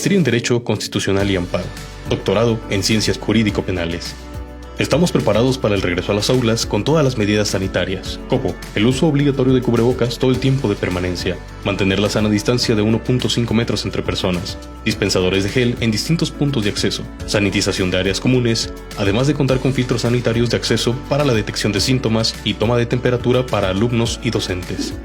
maestría en Derecho Constitucional y Amparo, doctorado en Ciencias Jurídico-Penales. Estamos preparados para el regreso a las aulas con todas las medidas sanitarias, como el uso obligatorio de cubrebocas todo el tiempo de permanencia, mantener la sana distancia de 1.5 metros entre personas, dispensadores de gel en distintos puntos de acceso, sanitización de áreas comunes, además de contar con filtros sanitarios de acceso para la detección de síntomas y toma de temperatura para alumnos y docentes.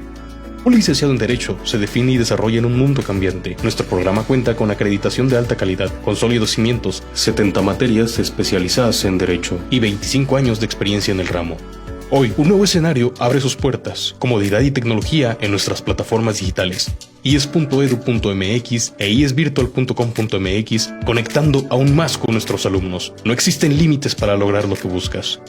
Un licenciado en Derecho se define y desarrolla en un mundo cambiante. Nuestro programa cuenta con acreditación de alta calidad, con sólidos cimientos, 70 materias especializadas en Derecho y 25 años de experiencia en el ramo. Hoy, un nuevo escenario abre sus puertas, comodidad y tecnología en nuestras plataformas digitales, ies.edu.mx e iesvirtual.com.mx, conectando aún más con nuestros alumnos. No existen límites para lograr lo que buscas.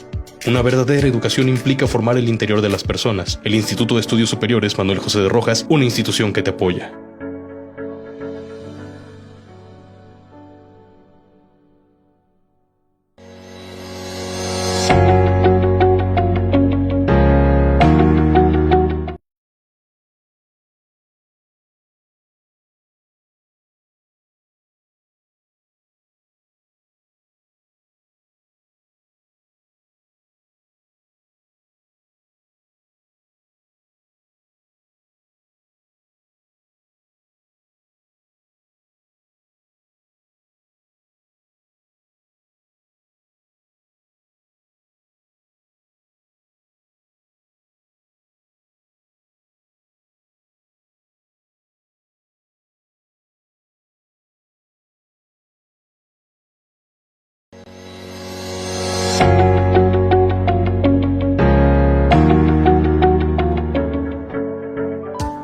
Una verdadera educación implica formar el interior de las personas. El Instituto de Estudios Superiores Manuel José de Rojas, una institución que te apoya.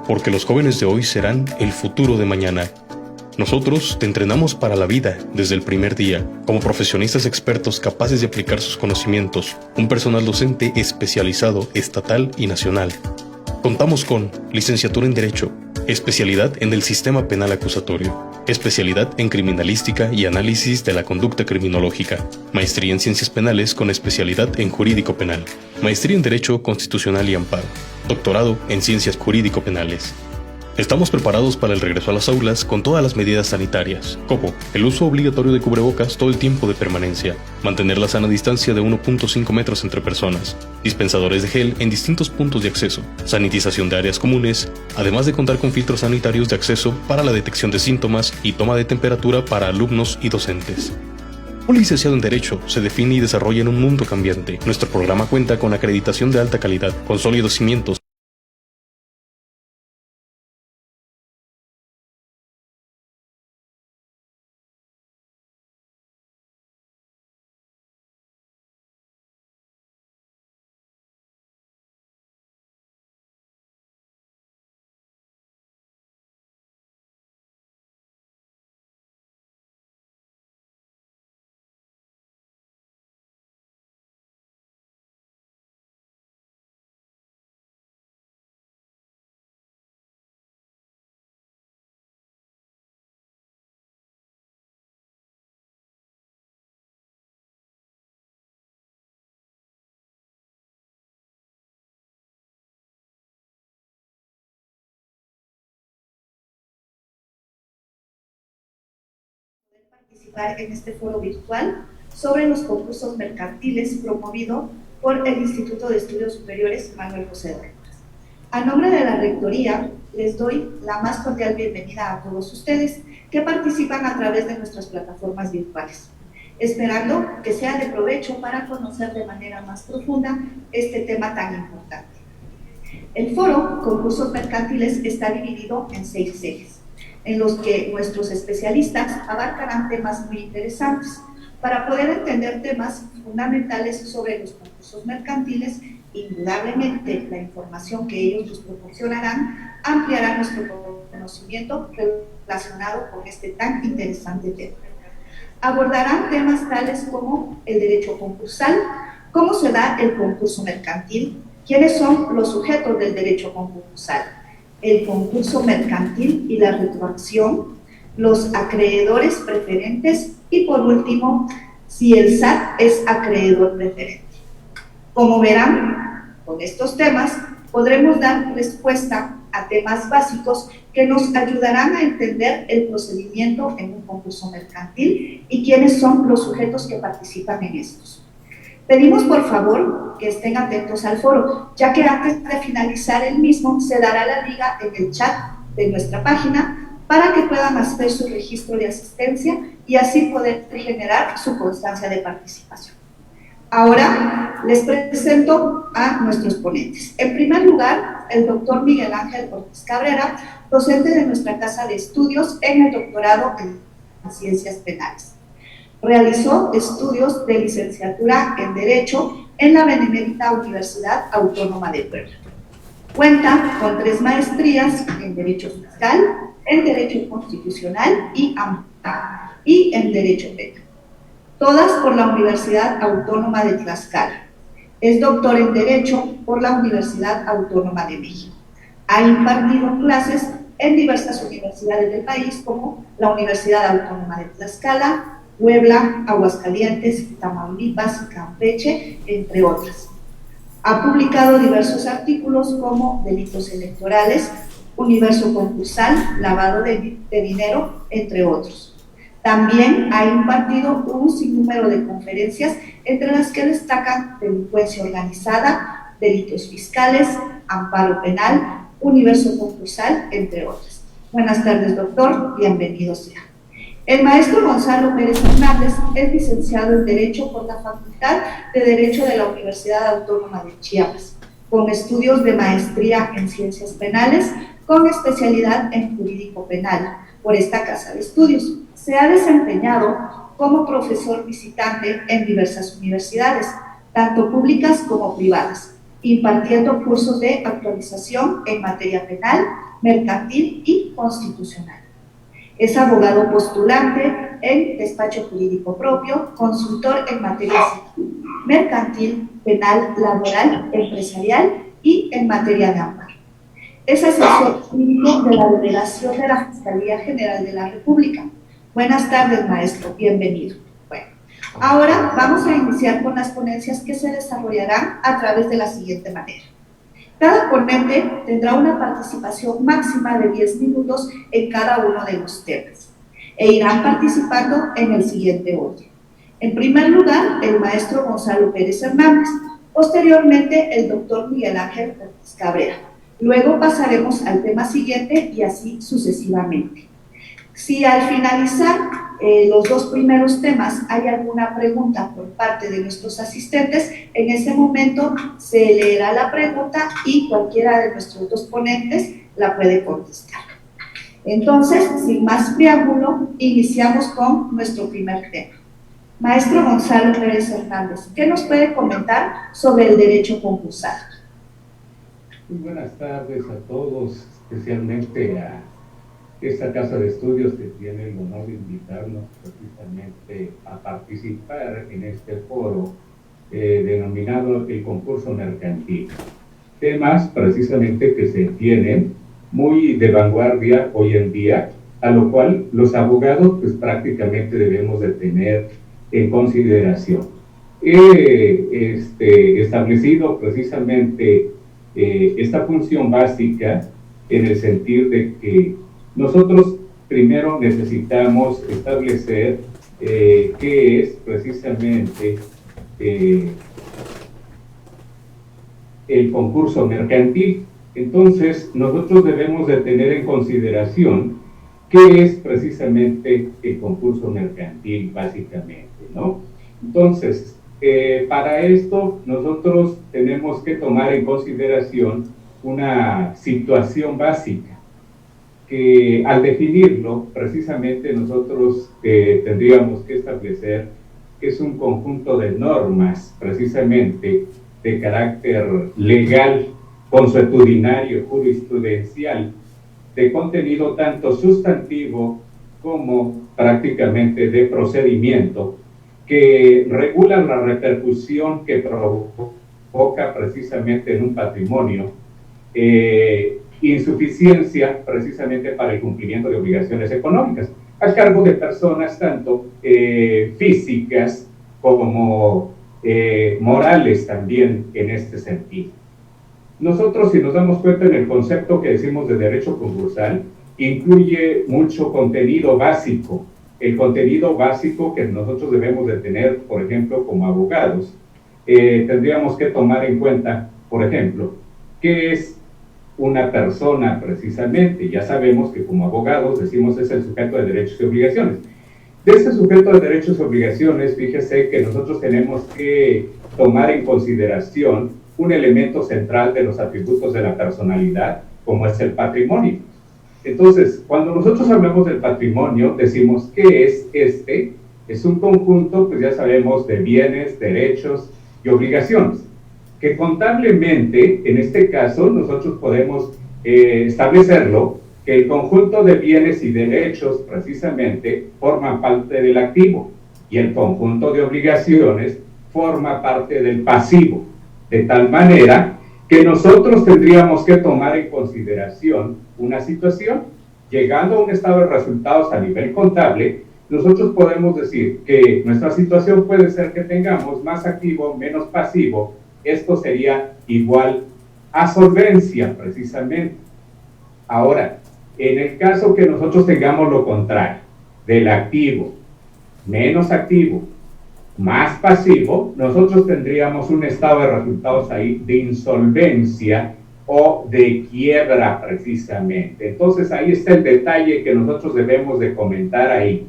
Porque los jóvenes de hoy serán el futuro de mañana. Nosotros te entrenamos para la vida desde el primer día, como profesionistas expertos capaces de aplicar sus conocimientos, un personal docente especializado estatal y nacional. Contamos con licenciatura en Derecho, especialidad en el Sistema Penal Acusatorio, especialidad en Criminalística y Análisis de la Conducta Criminológica, maestría en Ciencias Penales con especialidad en Jurídico Penal, maestría en Derecho Constitucional y Amparo, doctorado en Ciencias Jurídico-Penales. Estamos preparados para el regreso a las aulas con todas las medidas sanitarias, como el uso obligatorio de cubrebocas todo el tiempo de permanencia, mantener la sana distancia de 1.5 metros entre personas, dispensadores de gel en distintos puntos de acceso, sanitización de áreas comunes, además de contar con filtros sanitarios de acceso para la detección de síntomas y toma de temperatura para alumnos y docentes. Un licenciado en Derecho se define y desarrolla en un mundo cambiante. Nuestro programa cuenta con acreditación de alta calidad, con sólidos cimientos. Participar en este foro virtual sobre los concursos mercantiles promovido por el Instituto de Estudios Superiores Manuel José de Rojas. A nombre de la Rectoría, les doy la más cordial bienvenida a todos ustedes que participan a través de nuestras plataformas virtuales, esperando que sea de provecho para conocer de manera más profunda este tema tan importante. El foro Concursos Mercantiles está dividido en 6 ejes, en los que nuestros especialistas abarcarán temas muy interesantes para poder entender temas fundamentales sobre los concursos mercantiles. Indudablemente, la información que ellos nos proporcionarán ampliará nuestro conocimiento relacionado con este tan interesante tema. Abordarán temas tales como el derecho concursal, cómo se da el concurso mercantil, quiénes son los sujetos del derecho concursal, el concurso mercantil y la retroacción, los acreedores preferentes y, por último, si el SAT es acreedor preferente. Como verán, con estos temas podremos dar respuesta a temas básicos que nos ayudarán a entender el procedimiento en un concurso mercantil y quiénes son los sujetos que participan en estos. Pedimos por favor que estén atentos al foro, ya que antes de finalizar el mismo se dará la liga en el chat de nuestra página para que puedan hacer su registro de asistencia y así poder generar su constancia de participación. Ahora les presento a nuestros ponentes. En primer lugar, el doctor Miguel Ángel Ortiz Cabrera, docente de nuestra Casa de Estudios en el doctorado en Ciencias Penales. Realizó estudios de licenciatura en Derecho en la Benemérita Universidad Autónoma de Puebla. Cuenta con 3 maestrías en Derecho Fiscal, en Derecho Constitucional y en Derecho Penal, todas por la Universidad Autónoma de Tlaxcala. Es doctor en Derecho por la Universidad Autónoma de México. Ha impartido clases en diversas universidades del país, como la Universidad Autónoma de Tlaxcala, Puebla, Aguascalientes, Tamaulipas, Campeche, entre otras. Ha publicado diversos artículos como Delitos Electorales, Universo Concursal, Lavado de dinero, entre otros. También ha impartido un sinnúmero de conferencias, entre las que destacan Delincuencia Organizada, Delitos Fiscales, Amparo Penal, Universo Concursal, entre otras. Buenas tardes, doctor, bienvenido sea. El maestro Gonzalo Pérez Hernández es licenciado en Derecho por la Facultad de Derecho de la Universidad Autónoma de Chiapas, con estudios de maestría en Ciencias Penales, con especialidad en Jurídico Penal, por esta Casa de Estudios. Se ha desempeñado como profesor visitante en diversas universidades, tanto públicas como privadas, impartiendo cursos de actualización en materia penal, mercantil y constitucional. Es abogado postulante en despacho jurídico propio, consultor en materia civil, mercantil, penal, laboral, empresarial y en materia de amparo. Es asesor jurídico de la Delegación de la Fiscalía General de la República. Buenas tardes, maestro, bienvenido. Bueno, ahora vamos a iniciar con las ponencias que se desarrollarán a través de la siguiente manera. Cada ponente tendrá una participación máxima de 10 minutos en cada uno de los temas e irán participando en el siguiente orden. En primer lugar, el maestro Gonzalo Pérez Hernández, posteriormente el doctor Miguel Ángel Ortiz Cabrera. Luego pasaremos al tema siguiente y así sucesivamente. Si al finalizar los 2 primeros temas hay alguna pregunta por parte de nuestros asistentes, en ese momento se leerá la pregunta y cualquiera de nuestros 2 ponentes la puede contestar. Entonces, sin más preámbulo, iniciamos con nuestro primer tema. Maestro Gonzalo Pérez Hernández, ¿qué nos puede comentar sobre el derecho concursal? Muy buenas tardes a todos, especialmente a esta Casa de Estudios que tiene el honor de invitarnos precisamente a participar en este foro denominado el concurso mercantil. Temas precisamente que se tienen muy de vanguardia hoy en día, a lo cual los abogados pues prácticamente debemos de tener en consideración. He establecido precisamente esta función básica en el sentido de que nosotros primero necesitamos establecer qué es precisamente el concurso mercantil. Entonces, nosotros debemos de tener en consideración qué es precisamente el concurso mercantil, básicamente, ¿no? Entonces, para esto, nosotros tenemos que tomar en consideración una situación básica, que al definirlo, precisamente nosotros tendríamos que establecer que es un conjunto de normas, precisamente de carácter legal, consuetudinario, jurisprudencial, de contenido tanto sustantivo como prácticamente de procedimiento, que regulan la repercusión que provoca precisamente en un patrimonio, insuficiencia precisamente para el cumplimiento de obligaciones económicas, a cargo de personas tanto físicas como morales también en este sentido. Nosotros, si nos damos cuenta en el concepto que decimos de derecho concursal, incluye mucho contenido básico. El contenido básico que nosotros debemos de tener, por ejemplo, como abogados, tendríamos que tomar en cuenta, por ejemplo, qué es una persona precisamente. Ya sabemos que como abogados decimos es el sujeto de derechos y obligaciones. De ese sujeto de derechos y obligaciones, fíjese que nosotros tenemos que tomar en consideración un elemento central de los atributos de la personalidad, como es el patrimonio. Entonces, cuando nosotros hablamos del patrimonio, decimos que es es un conjunto, pues ya sabemos, de bienes, derechos y obligaciones, que contablemente, en este caso, nosotros podemos establecerlo, que el conjunto de bienes y derechos, precisamente, forma parte del activo, y el conjunto de obligaciones forma parte del pasivo, de tal manera que nosotros tendríamos que tomar en consideración una situación. Llegando a un estado de resultados a nivel contable, nosotros podemos decir que nuestra situación puede ser que tengamos más activo, menos pasivo. Esto sería igual a solvencia, precisamente. Ahora, en el caso que nosotros tengamos lo contrario, del activo, menos activo, más pasivo, nosotros tendríamos un estado de resultados ahí de insolvencia o de quiebra, precisamente. Entonces ahí está el detalle que nosotros debemos de comentar ahí.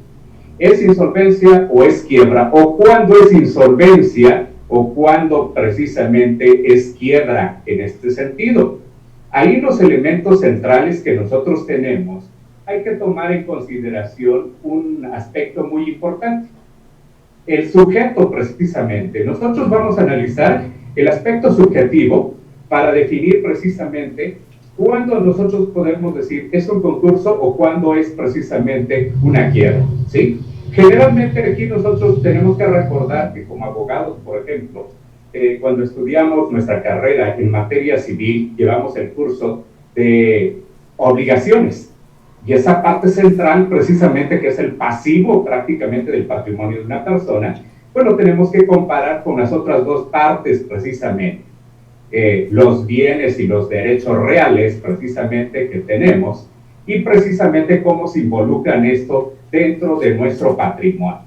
¿Es insolvencia o es quiebra? ¿O cuándo es insolvencia o cuándo precisamente es quiebra en este sentido? Ahí los elementos centrales que nosotros tenemos, hay que tomar en consideración un aspecto muy importante. El sujeto, precisamente. Nosotros vamos a analizar el aspecto subjetivo para definir precisamente cuándo nosotros podemos decir es un concurso o cuándo es precisamente una quiebra, ¿sí? Generalmente aquí nosotros tenemos que recordar que como abogados, por ejemplo, cuando estudiamos nuestra carrera en materia civil, llevamos el curso de obligaciones. Y esa parte central, precisamente, que es el pasivo prácticamente del patrimonio de una persona, pues lo tenemos que comparar con las otras dos partes, precisamente. Los bienes y los derechos reales, precisamente, que tenemos, y precisamente cómo se involucran esto dentro de nuestro patrimonio.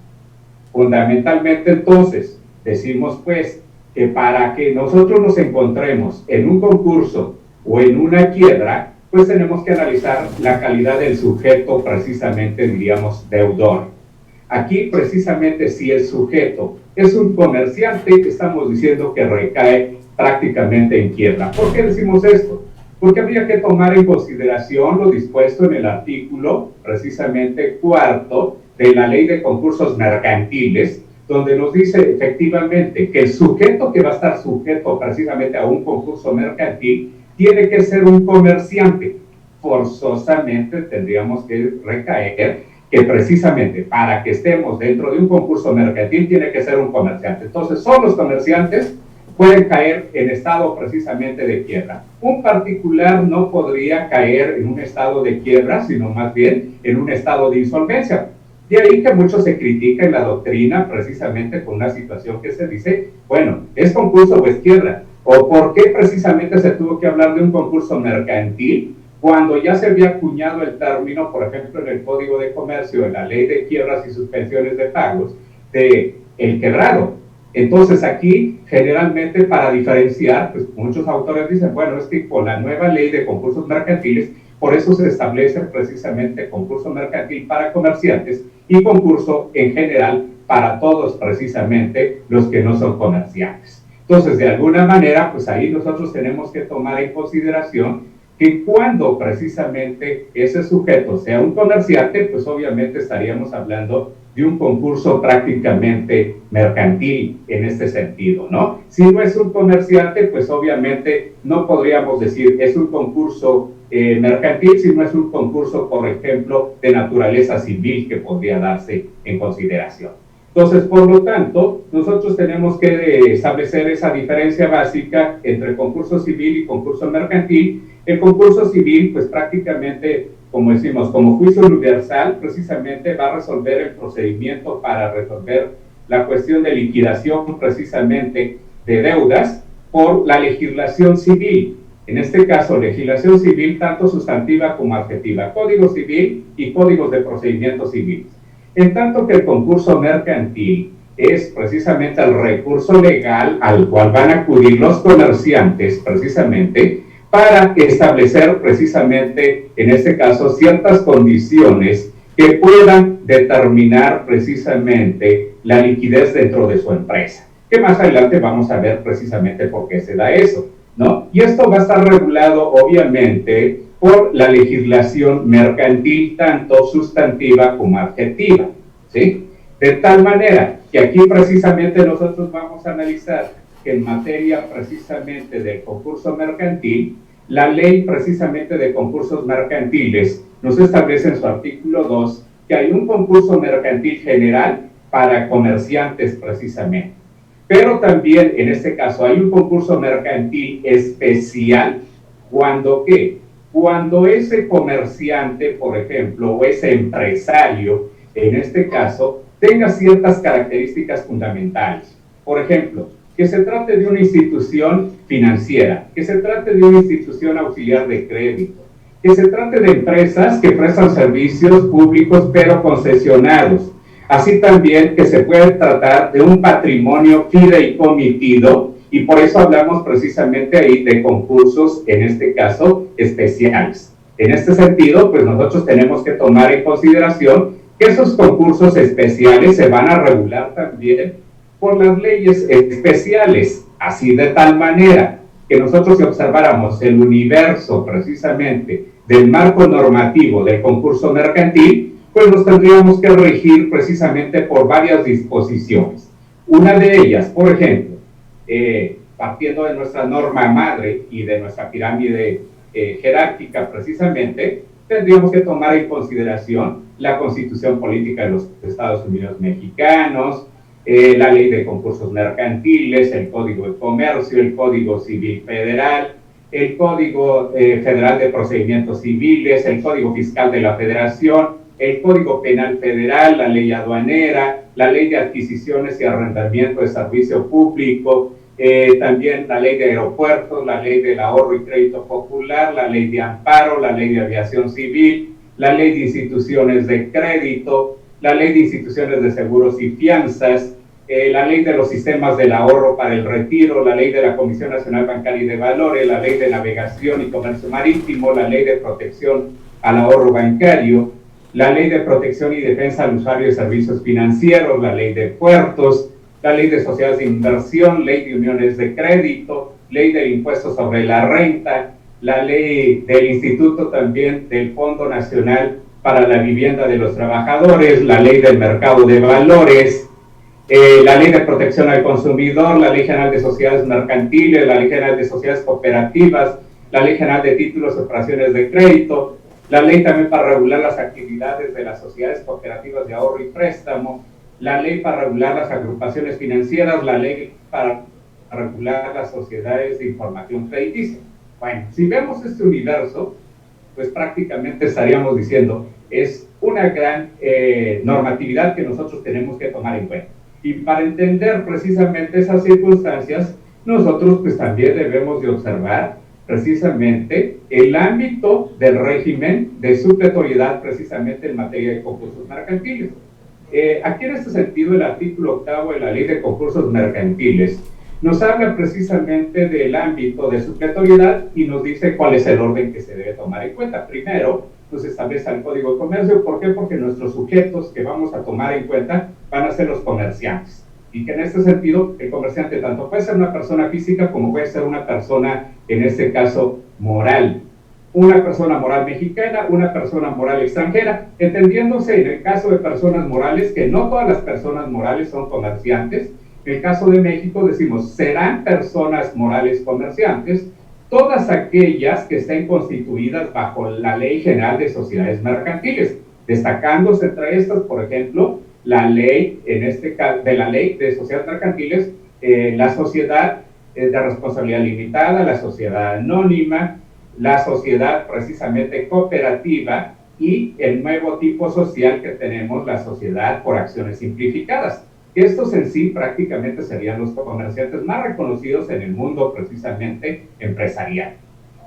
Fundamentalmente, entonces, decimos, pues, que para que nosotros nos encontremos en un concurso o en una quiebra, pues tenemos que analizar la calidad del sujeto, precisamente, diríamos, deudor. Aquí, precisamente, si el sujeto es un comerciante, estamos diciendo que recae prácticamente en quiebra. ¿Por qué decimos esto? Porque habría que tomar en consideración lo dispuesto en el artículo, precisamente, 4 de la Ley de Concursos Mercantiles, donde nos dice efectivamente que el sujeto que va a estar sujeto precisamente a un concurso mercantil tiene que ser un comerciante. Forzosamente tendríamos que recaer que precisamente para que estemos dentro de un concurso mercantil tiene que ser un comerciante. Entonces, solo los comerciantes pueden caer en estado precisamente de quiebra. Un particular no podría caer en un estado de quiebra, sino más bien en un estado de insolvencia. De ahí que mucho se critica en la doctrina precisamente con una situación que se dice, bueno, ¿es concurso o es quiebra? ¿O por qué precisamente se tuvo que hablar de un concurso mercantil cuando ya se había acuñado el término, por ejemplo, en el Código de Comercio, en la Ley de Quiebras y Suspensiones de Pagos, de el quebrado? Entonces aquí, generalmente, para diferenciar, pues muchos autores dicen, bueno, es que con la nueva Ley de Concursos Mercantiles, por eso se establece precisamente concurso mercantil para comerciantes y concurso en general para todos precisamente los que no son comerciantes. Entonces, de alguna manera, pues ahí nosotros tenemos que tomar en consideración que cuando precisamente ese sujeto sea un comerciante, pues obviamente estaríamos hablando de un concurso prácticamente mercantil en este sentido, ¿no? Si no es un comerciante, pues obviamente no podríamos decir es un concurso mercantil, si no es un concurso, por ejemplo, de naturaleza civil que podría darse en consideración. Entonces, por lo tanto, nosotros tenemos que establecer esa diferencia básica entre concurso civil y concurso mercantil. El concurso civil, pues prácticamente, como decimos, como juicio universal, precisamente va a resolver el procedimiento para resolver la cuestión de liquidación precisamente de deudas por la legislación civil. en este caso, legislación civil, tanto sustantiva como adjetiva, código civil y códigos de procedimientos civiles. En tanto que el concurso mercantil es precisamente el recurso legal al cual van a acudir los comerciantes, precisamente, para establecer precisamente, en este caso, ciertas condiciones que puedan determinar precisamente la liquidez dentro de su empresa. Que más adelante vamos a ver precisamente por qué se da eso, ¿no? Y esto va a estar regulado, obviamente, por la legislación mercantil, tanto sustantiva como adjetiva, ¿sí? De tal manera que aquí precisamente nosotros vamos a analizar que en materia precisamente del concurso mercantil, la ley precisamente de concursos mercantiles nos establece en su artículo 2 que hay un concurso mercantil general para comerciantes precisamente. Pero también en este caso hay un concurso mercantil especial cuando ¿qué? Cuando ese comerciante, por ejemplo, o ese empresario, en este caso, tenga ciertas características fundamentales. Por ejemplo, que se trate de una institución financiera, que se trate de una institución auxiliar de crédito, que se trate de empresas que prestan servicios públicos pero concesionados. Así también que se puede tratar de un patrimonio fideicomitido, y por eso hablamos precisamente ahí de concursos, en este caso, especiales. En este sentido, pues nosotros tenemos que tomar en consideración que esos concursos especiales se van a regular también por las leyes especiales, así de tal manera que nosotros si observáramos el universo precisamente del marco normativo del concurso mercantil, pues nos tendríamos que regir precisamente por varias disposiciones. Una de ellas, por ejemplo, partiendo de nuestra norma madre y de nuestra pirámide jerárquica precisamente, tendríamos que tomar en consideración la Constitución Política de los Estados Unidos Mexicanos, la Ley de Concursos Mercantiles, el Código de Comercio, el Código Civil Federal, el Código Federal de Procedimientos Civiles, el Código Fiscal de la Federación, el Código Penal Federal, la Ley Aduanera, la Ley de Adquisiciones y Arrendamiento de Servicio Público, también la Ley de Aeropuertos, la Ley del Ahorro y Crédito Popular, la Ley de Amparo, la Ley de Aviación Civil, la Ley de Instituciones de Crédito, la Ley de Instituciones de Seguros y Fianzas, la Ley de los Sistemas del Ahorro para el Retiro, la Ley de la Comisión Nacional Bancaria y de Valores, la Ley de Navegación y Comercio Marítimo, la Ley de Protección al Ahorro Bancario, la Ley de Protección y Defensa al Usuario de Servicios Financieros, la Ley de Puertos, la Ley de Sociedades de Inversión, Ley de Uniones de Crédito, Ley del Impuesto sobre la Renta, la Ley del Instituto también del Fondo Nacional para la Vivienda de los Trabajadores, la Ley del Mercado de Valores, la Ley de Protección al Consumidor, la Ley General de Sociedades Mercantiles, la Ley General de Sociedades Cooperativas, la Ley General de Títulos y Operaciones de Crédito, la ley también para regular las actividades de las sociedades cooperativas de ahorro y préstamo, la ley para regular las agrupaciones financieras, la ley para regular las sociedades de información crediticia. Bueno, si vemos este universo, pues prácticamente estaríamos diciendo, es una gran normatividad que nosotros tenemos que tomar en cuenta. Y para entender precisamente esas circunstancias, nosotros pues también debemos de observar precisamente el ámbito del régimen de supletoriedad precisamente en materia de concursos mercantiles. Aquí en este sentido el artículo 8 de la Ley de Concursos Mercantiles nos habla precisamente del ámbito de supletoriedad y nos dice cuál es el orden que se debe tomar en cuenta. Primero, nos establece el Código de Comercio. ¿Por qué? Porque nuestros sujetos que vamos a tomar en cuenta van a ser los comerciantes. Y que en este sentido, el comerciante tanto puede ser una persona física como puede ser una persona, en este caso, moral. Una persona moral mexicana, una persona moral extranjera, entendiéndose en el caso de personas morales que no todas las personas morales son comerciantes. En el caso de México decimos, serán personas morales comerciantes todas aquellas que estén constituidas bajo la Ley General de Sociedades Mercantiles, destacándose entre estas, por ejemplo, la ley, en este caso, de la Ley de Sociedades Mercantiles, la sociedad de responsabilidad limitada, la sociedad anónima, la sociedad precisamente cooperativa y el nuevo tipo social que tenemos, la sociedad por acciones simplificadas. Estos en sí prácticamente serían los comerciantes más reconocidos en el mundo precisamente empresarial.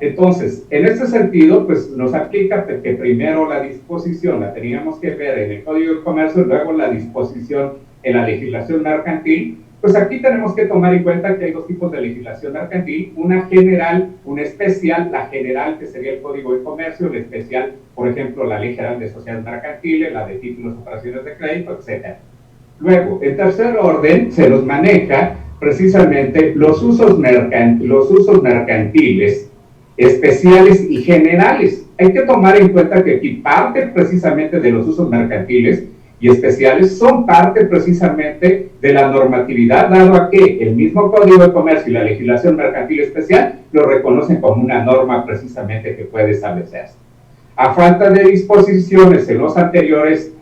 Entonces, en este sentido, pues nos aplica que primero la disposición la teníamos que ver en el Código de Comercio y luego la disposición en la legislación mercantil. Pues aquí tenemos que tomar en cuenta que hay dos tipos de legislación mercantil, una general, una especial. La general, que sería el Código de Comercio, la especial, por ejemplo, la Ley General de Sociedades Mercantiles, la de títulos, operaciones de crédito, etc. Luego, en tercer orden, se nos maneja precisamente los usos mercantiles, especiales y generales. Hay que tomar en cuenta que aquí parte precisamente de los usos mercantiles y especiales son parte precisamente de la normatividad, dado a que el mismo Código de Comercio y la legislación mercantil especial lo reconocen como una norma precisamente que puede establecerse. A falta de disposiciones en los anteriores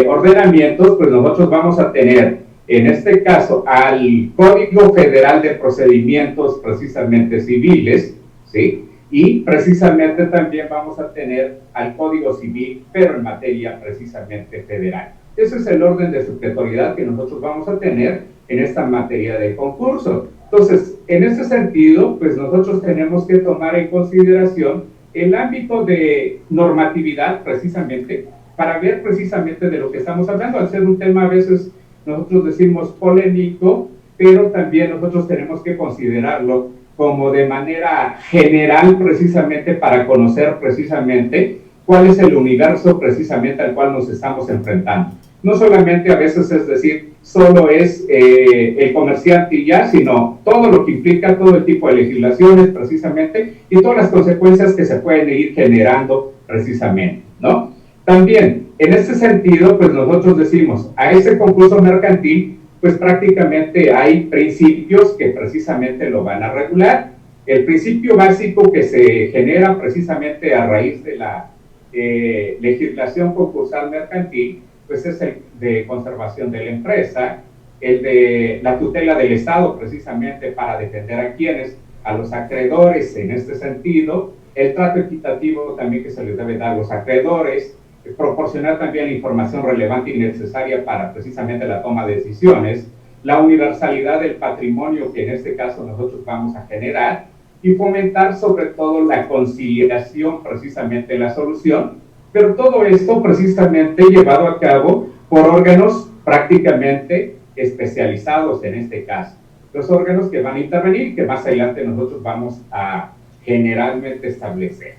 ordenamientos, pues nosotros vamos a tener, en este caso, al Código Federal de Procedimientos precisamente civiles, ¿sí? Y precisamente también vamos a tener al Código Civil, pero en materia precisamente federal. Ese es el orden de sujetoriedad que nosotros vamos a tener en esta materia de concurso. Entonces, en ese sentido, pues nosotros tenemos que tomar en consideración el ámbito de normatividad precisamente para ver precisamente de lo que estamos hablando. Al ser un tema a veces nosotros decimos polémico, pero también nosotros tenemos que considerarlo como de manera general precisamente para conocer precisamente cuál es el universo precisamente al cual nos estamos enfrentando. No solamente a veces es decir, solo es el comerciante y ya, sino todo lo que implica, todo el tipo de legislaciones precisamente y todas las consecuencias que se pueden ir generando precisamente, ¿no? También, en este sentido, pues nosotros decimos, a ese concurso mercantil, pues prácticamente hay principios que precisamente lo van a regular. El principio básico que se genera precisamente a raíz de la legislación concursal mercantil, pues es el de conservación de la empresa, el de la tutela del Estado precisamente para defender a quienes, a los acreedores en este sentido, el trato equitativo también que se les debe dar a los acreedores, proporcionar también información relevante y necesaria para precisamente la toma de decisiones, la universalidad del patrimonio que en este caso nosotros vamos a generar y fomentar sobre todo la conciliación precisamente de la solución, pero todo esto precisamente llevado a cabo por órganos prácticamente especializados en este caso, los órganos que van a intervenir y que más adelante nosotros vamos a generalmente establecer.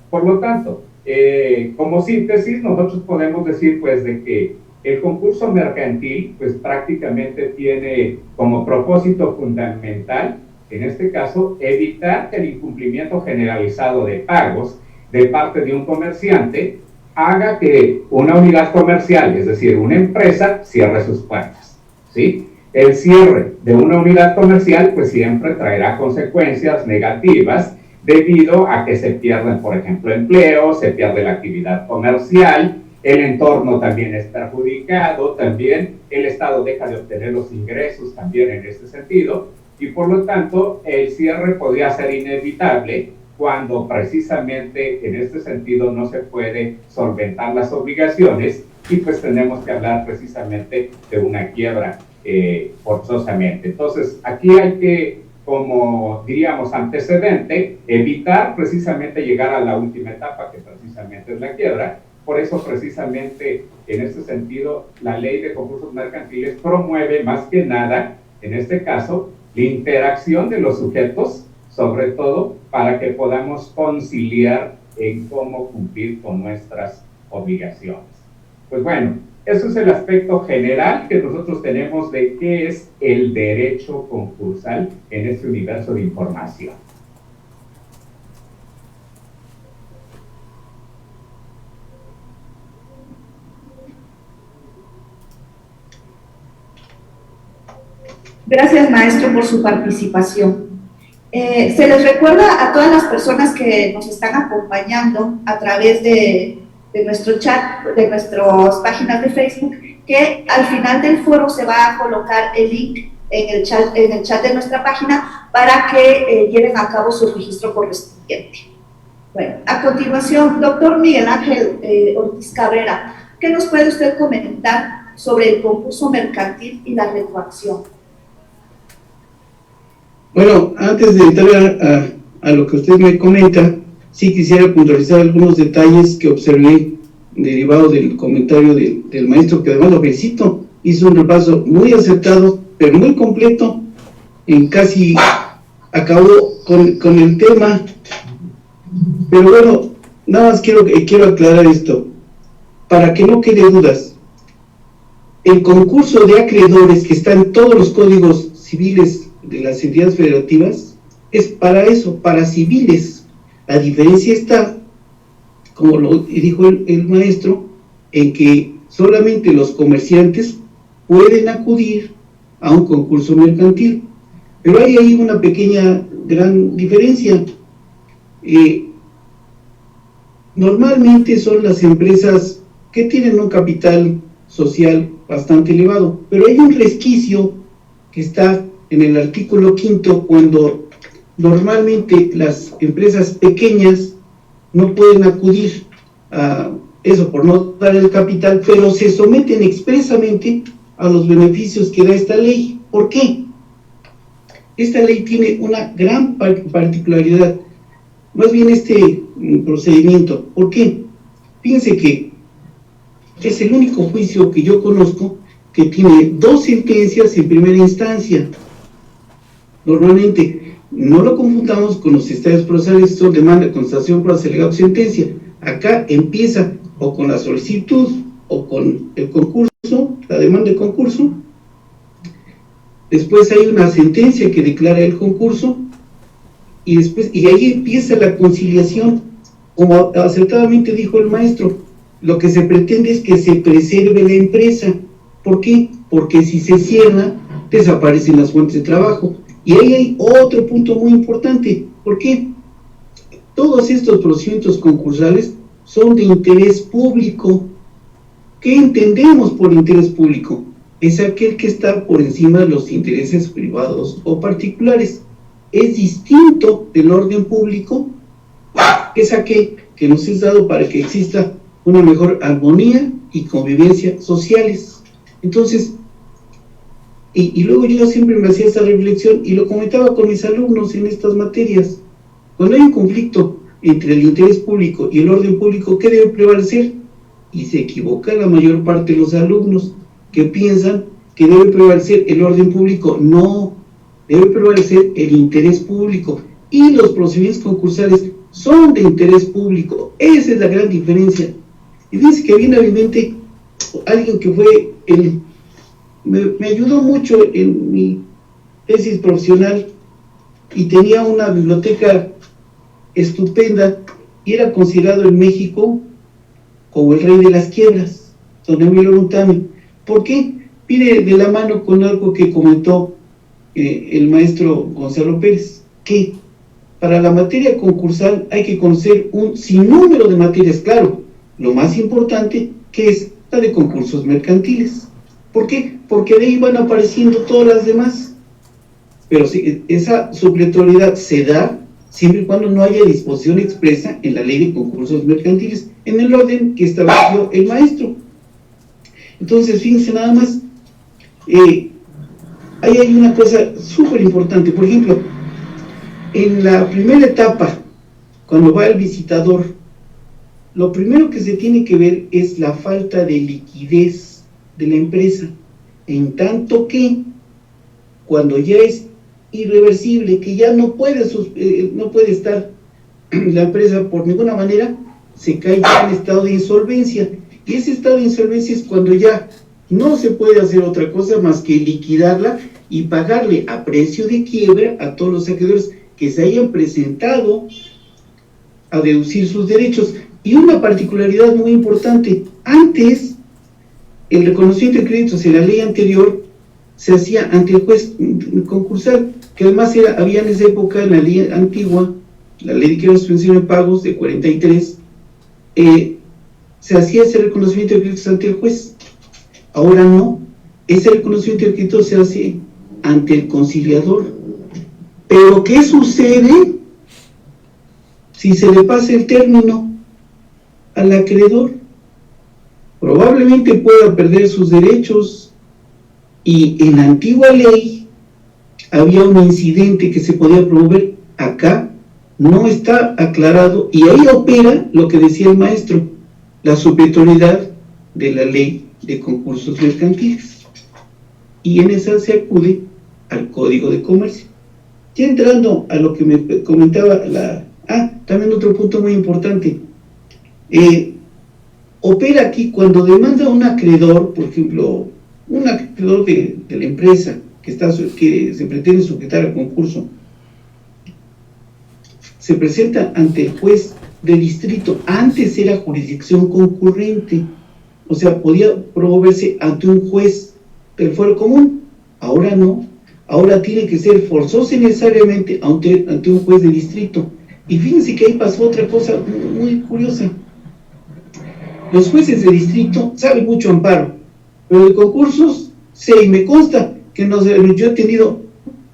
Por lo tanto, como síntesis, nosotros podemos decir pues de que el concurso mercantil pues prácticamente tiene como propósito fundamental, en este caso, evitar el incumplimiento generalizado de pagos de parte de un comerciante haga que una unidad comercial, es decir, una empresa, cierre sus puertas, ¿sí? El cierre de una unidad comercial pues siempre traerá consecuencias negativas debido a que se pierden, por ejemplo, empleos, se pierde la actividad comercial, el entorno también es perjudicado, también el Estado deja de obtener los ingresos también en este sentido, y por lo tanto el cierre podría ser inevitable cuando precisamente en este sentido no se puede solventar las obligaciones y pues tenemos que hablar precisamente de una quiebra forzosamente. Entonces aquí hay que, como diríamos antecedente, evitar precisamente llegar a la última etapa que precisamente es la quiebra. Por eso precisamente en este sentido la ley de concursos mercantiles promueve más que nada, en este caso, la interacción de los sujetos, sobre todo para que podamos conciliar en cómo cumplir con nuestras obligaciones. Pues bueno, eso es el aspecto general que nosotros tenemos de qué es el derecho concursal en este universo de información. Gracias, maestro, por su participación. Se les recuerda a todas las personas que nos están acompañando a través de nuestro chat, de nuestras páginas de Facebook, que al final del foro se va a colocar el link en el chat de nuestra página para que lleven a cabo su registro correspondiente. Bueno, a continuación, doctor Miguel Ángel Ortiz Cabrera, ¿qué nos puede usted comentar sobre el concurso mercantil y la retroacción? Bueno, antes de entrar a lo que usted me comenta, sí quisiera puntualizar algunos detalles que observé derivados del comentario del maestro, que además lo felicito, hizo un repaso muy acertado, pero muy completo, en casi acabó con el tema. Pero bueno, nada más quiero aclarar esto, para que no quede dudas. El concurso de acreedores que está en todos los códigos civiles de las entidades federativas es para eso, para civiles. La diferencia está, como lo dijo el maestro, en que solamente los comerciantes pueden acudir a un concurso mercantil. Pero hay ahí una pequeña, gran diferencia. Normalmente son las empresas que tienen un capital social bastante elevado, pero hay un resquicio que está en el artículo 5, cuando normalmente las empresas pequeñas no pueden acudir a eso por no dar el capital, pero se someten expresamente a los beneficios que da esta ley. ¿Por qué? Esta ley tiene una gran particularidad, más bien este procedimiento. ¿Por qué? Fíjense que es el único juicio que yo conozco que tiene 2 sentencias en primera instancia. Normalmente, no lo confundamos con los estadios procesales, son demanda, constatación, pruebas, alegato, sentencia. Acá empieza o con la solicitud o con el concurso, la demanda de concurso. Después hay una sentencia que declara el concurso y ahí empieza la conciliación. Como acertadamente dijo el maestro, lo que se pretende es que se preserve la empresa. ¿Por qué? Porque si se cierra, desaparecen las fuentes de trabajo. Y ahí hay otro punto muy importante. ¿Por qué? Todos estos procedimientos concursales son de interés público. ¿Qué entendemos por interés público? Es aquel que está por encima de los intereses privados o particulares. Es distinto del orden público, que es aquel que nos es dado para que exista una mejor armonía y convivencia sociales. Entonces, y luego yo siempre me hacía esta reflexión y lo comentaba con mis alumnos en estas materias. Cuando hay un conflicto entre el interés público y el orden público, ¿qué debe prevalecer? Y se equivoca la mayor parte de los alumnos que piensan que debe prevalecer el orden público. No, debe prevalecer el interés público, y los procedimientos concursales son de interés público. Esa es la gran diferencia. Y dice que viene a mi mente alguien que fue me ayudó mucho en mi tesis profesional y tenía una biblioteca estupenda y era considerado en México como el rey de las quiebras, don Emilio Luntami. ¿Por qué? Viene de la mano con algo que comentó el maestro Gonzalo Pérez, que para la materia concursal hay que conocer un sinnúmero de materias, claro, lo más importante que es la de concursos mercantiles. ¿Por qué? Porque de ahí van apareciendo todas las demás. Pero si esa supletoriedad se da siempre y cuando no haya disposición expresa en la ley de concursos mercantiles, en el orden que estableció el maestro. Entonces, fíjense nada más, ahí hay una cosa súper importante. Por ejemplo, en la primera etapa, cuando va el visitador, lo primero que se tiene que ver es la falta de liquidez de la empresa, en tanto que cuando ya es irreversible, que ya no puede estar la empresa por ninguna manera, se cae ya en estado de insolvencia, y ese estado de insolvencia es cuando ya no se puede hacer otra cosa más que liquidarla y pagarle a precio de quiebra a todos los acreedores que se hayan presentado a deducir sus derechos. Y una particularidad muy importante: antes el reconocimiento de créditos en la ley anterior se hacía ante el juez concursal, que además había en esa época, en la ley antigua, la ley de quiebra, suspensión de pagos de 43, se hacía ese reconocimiento de créditos ante el juez. Ahora no, ese reconocimiento de créditos se hace ante el conciliador. Pero ¿qué sucede si se le pasa el término al acreedor? Probablemente pueda perder sus derechos, y en la antigua ley había un incidente que se podía promover. Acá no está aclarado, y ahí opera lo que decía el maestro, la subventoriedad de la ley de concursos mercantiles, y en esa se acude al Código de Comercio. Ya entrando a lo que me comentaba también otro punto muy importante, opera aquí cuando demanda un acreedor, por ejemplo, un acreedor de la empresa que se pretende sujetar al concurso, se presenta ante el juez de distrito. Antes era jurisdicción concurrente, o sea, podía promoverse ante un juez del fuero común. Ahora no, ahora tiene que ser forzoso y necesariamente ante un juez de distrito. Y fíjense que ahí pasó otra cosa muy curiosa. Los jueces de distrito saben mucho amparo, pero de concursos sé, y me consta que yo he tenido,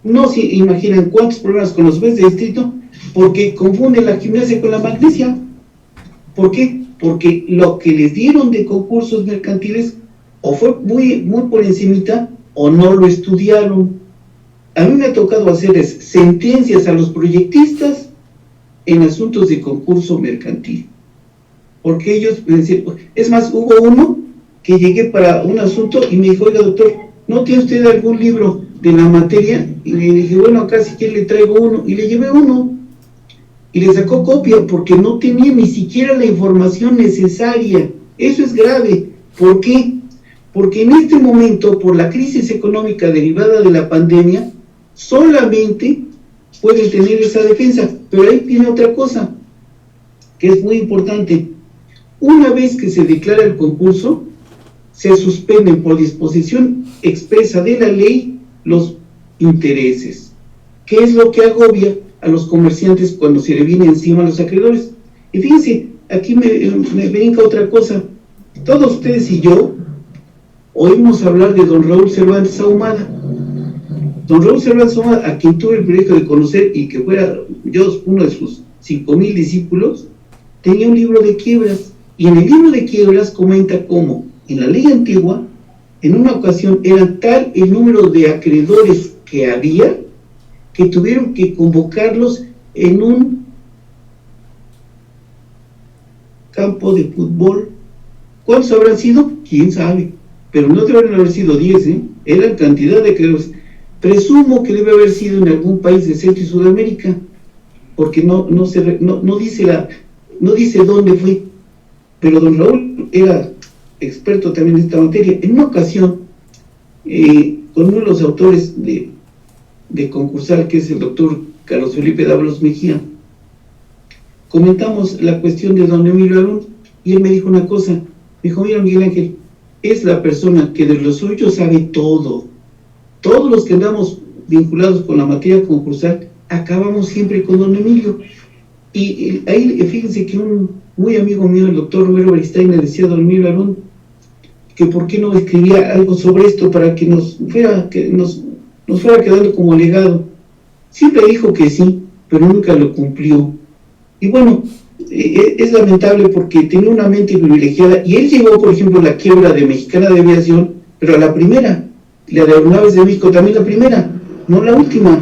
no se imaginan cuántos problemas con los jueces de distrito, porque confunden la gimnasia con la magnesia. ¿Por qué? Porque lo que les dieron de concursos mercantiles o fue muy por encimita o no lo estudiaron. A mí me ha tocado hacer sentencias a los proyectistas en asuntos de concurso mercantil, porque ellos me decían, es más, hubo uno que llegué para un asunto y me dijo, oiga doctor, ¿no tiene usted algún libro de la materia? Y le dije, bueno, acá si quiere le traigo uno, y le llevé uno, y le sacó copia porque no tenía ni siquiera la información necesaria. Eso es grave. ¿Por qué? Porque en este momento, por la crisis económica derivada de la pandemia, solamente pueden tener esa defensa. Pero ahí tiene otra cosa, que es muy importante. Una vez que se declara el concurso, se suspenden por disposición expresa de la ley los intereses. ¿Qué es lo que agobia a los comerciantes cuando se le viene encima a los acreedores? Y fíjense, aquí me brinca otra cosa. Todos ustedes y yo oímos hablar de don Raúl Cervantes Ahumada. Don Raúl Cervantes Ahumada, a quien tuve el privilegio de conocer y que fuera yo uno de sus 5,000 discípulos, tenía un libro de quiebras, y en el libro de quiebras comenta cómo en la ley antigua, en una ocasión era tal el número de acreedores que había, que tuvieron que convocarlos en un campo de fútbol. ¿Cuántos habrán sido? ¿Quién sabe? Pero no deben haber sido 10, eran cantidad de acreedores. Presumo que debe haber sido en algún país de Centro y Sudamérica, porque no dice dónde fue, pero don Raúl era experto también en esta materia. En una ocasión, con uno de los autores de concursal, que es el doctor Carlos Felipe Dávalos Mejía, comentamos la cuestión de don Emilio Arún, y él me dijo una cosa, me dijo, mira Miguel Ángel, es la persona que de lo suyo sabe todo. Todos los que andamos vinculados con la materia concursal, acabamos siempre con don Emilio. Y ahí fíjense que un muy amigo mío, el doctor Roberto Beristain, le decía a don Emilio Arún que por qué no escribía algo sobre esto para que nos fuera quedando como legado. Siempre dijo que sí, pero nunca lo cumplió. Y bueno, es lamentable porque tenía una mente privilegiada, y él llegó, por ejemplo, a la quiebra de Mexicana de Aviación, pero a la primera, la de Aeronaves de México también la primera, no la última.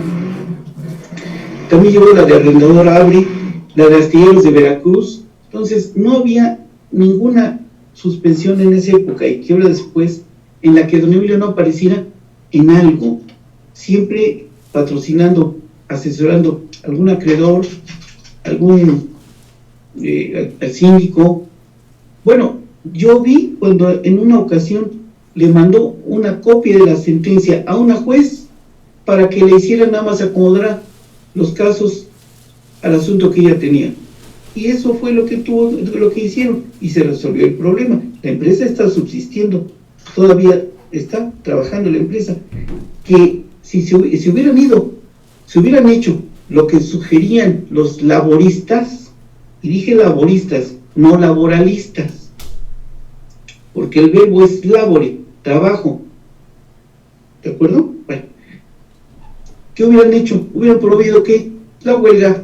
También llegó la de Arrendadora Abri, la de Astilleros de Veracruz. Entonces no había ninguna suspensión en esa época y quiebra después en la que don Emilio no apareciera en algo, siempre patrocinando, asesorando a algún acreedor, al síndico. Bueno, yo vi cuando en una ocasión le mandó una copia de la sentencia a una juez para que le hiciera nada más acomodar los casos al asunto que ella tenía. Y eso fue lo que hicieron, y se resolvió el problema. La empresa está subsistiendo, todavía está trabajando la empresa. Que si hubieran hecho lo que sugerían los laboristas, y dije laboristas, no laboralistas, porque el verbo es labore, trabajo, ¿de acuerdo? Bueno, ¿qué hubieran hecho? Hubieran promovido ¿qué? La huelga.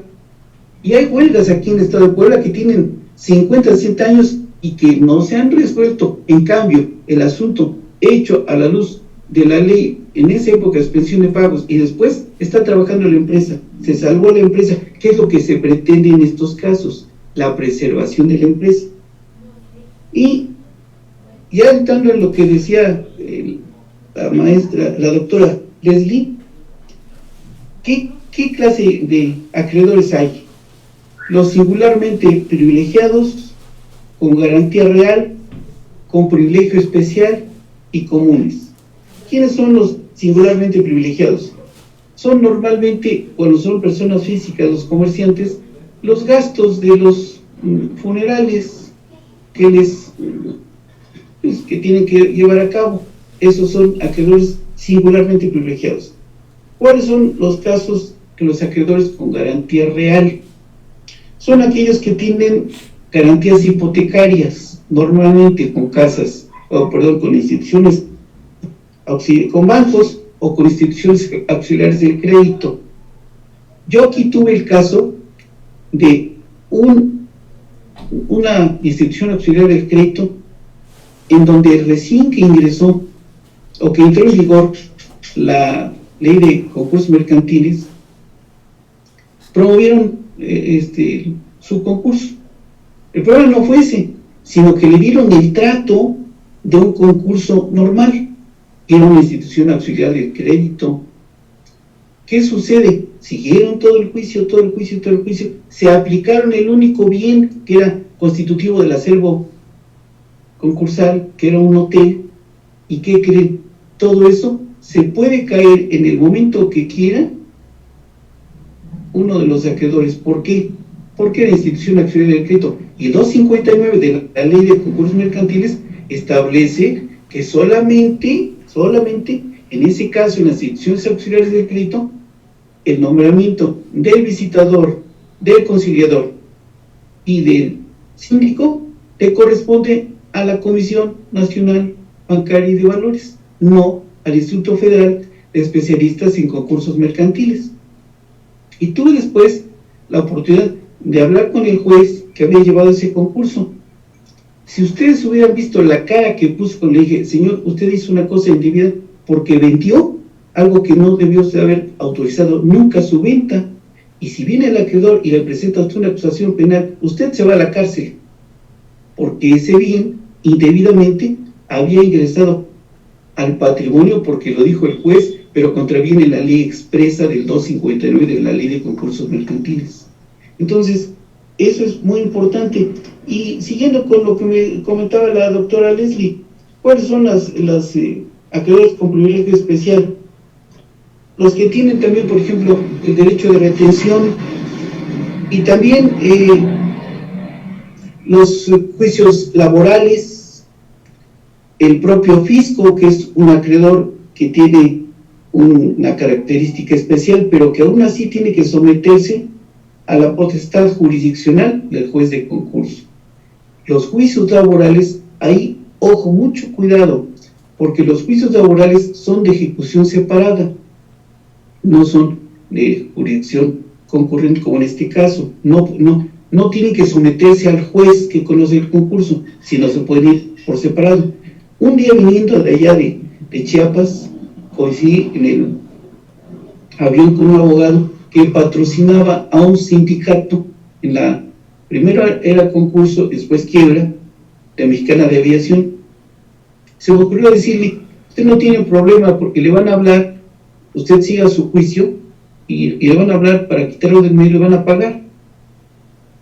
Y hay huelgas aquí en el estado de Puebla que tienen 50, 60 años y que no se han resuelto. En cambio, el asunto hecho a la luz de la ley en esa época de suspensión de pagos y después está trabajando la empresa, se salvó la empresa. ¿Qué es lo que se pretende en estos casos? La preservación de la empresa. Y ya entrando en lo que decía la maestra, la doctora Leslie, ¿qué clase de acreedores hay? Los singularmente privilegiados, con garantía real, con privilegio especial y comunes. ¿Quiénes son los singularmente privilegiados? Son normalmente, cuando son personas físicas, los comerciantes, los gastos de los funerales que tienen que llevar a cabo. Esos son acreedores singularmente privilegiados. ¿Cuáles son los casos de los acreedores con garantía real? Son aquellos que tienen garantías hipotecarias, normalmente con casas, con instituciones, con bancos o con instituciones auxiliares del crédito. Yo aquí tuve el caso de una institución auxiliar del crédito en donde recién que ingresó o que entró en vigor la ley de concursos mercantiles, promovieron su concurso. El problema no fue ese, sino que le dieron el trato de un concurso normal. Era una institución auxiliar del crédito. ¿Qué sucede? Siguieron todo el juicio, se aplicaron el único bien que era constitutivo del acervo concursal, que era un hotel. ¿Y qué creen? Todo eso se puede caer en el momento que quiera uno de los acreedores. ¿Por qué? Porque la institución auxiliar del crédito y el 259 de la ley de concursos mercantiles establece que solamente en ese caso, en las instituciones auxiliares del crédito, el nombramiento del visitador, del conciliador y del síndico le corresponde a la Comisión Nacional Bancaria y de Valores, no al Instituto Federal de Especialistas en Concursos Mercantiles. Y tuve después la oportunidad de hablar con el juez que había llevado ese concurso. Si ustedes hubieran visto la cara que puso cuando le dije, señor, usted hizo una cosa indebida porque vendió algo que no debió de haber autorizado nunca su venta, y si viene el acreedor y le presenta a usted una acusación penal, usted se va a la cárcel, porque ese bien indebidamente había ingresado al patrimonio, porque lo dijo el juez, pero contraviene la ley expresa del 259 de la ley de concursos mercantiles. Entonces, eso es muy importante. Y siguiendo con lo que me comentaba la doctora Leslie, ¿cuáles son las acreedores con privilegio especial? Los que tienen también, por ejemplo, el derecho de retención, y también los juicios laborales, el propio fisco, que es un acreedor que tiene una característica especial, pero que aún así tiene que someterse a la potestad jurisdiccional del juez de concurso. Los juicios laborales, ahí, ojo, mucho cuidado, porque los juicios laborales son de ejecución separada, no son de jurisdicción concurrente como en este caso. No tienen que someterse al juez que conoce el concurso, sino se pueden ir por separado. Un día viniendo de allá de Chiapas, coincidí en el avión con un abogado que patrocinaba a un sindicato en la primera era concurso, después quiebra, de Mexicana de Aviación. Se me ocurrió decirle, usted no tiene problema porque le van a hablar, usted siga su juicio y le van a hablar para quitarlo del medio, le van a pagar.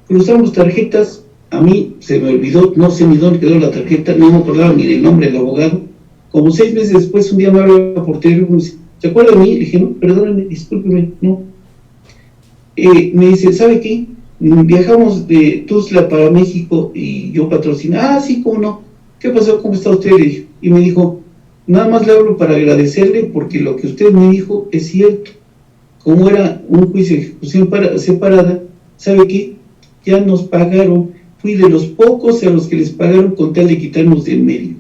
Cruzamos tarjetas, a mí se me olvidó, no sé ni dónde quedó la tarjeta, no me acordaba ni del nombre del abogado. Como 6 meses después, un día me habla por teléfono y me dice, ¿se acuerda de mí? Le dije, no, perdóneme, discúlpeme, no. Me dice, ¿sabe qué? Viajamos de Tuzla para México y yo patrociné. Ah, sí, ¿cómo no? ¿Qué pasó? ¿Cómo está usted? Le dije. Y me dijo, nada más le hablo para agradecerle porque lo que usted me dijo es cierto. Como era un juicio de ejecución separada, ¿sabe qué? Ya nos pagaron. Fui de los pocos a los que les pagaron con tal de quitarnos del medio.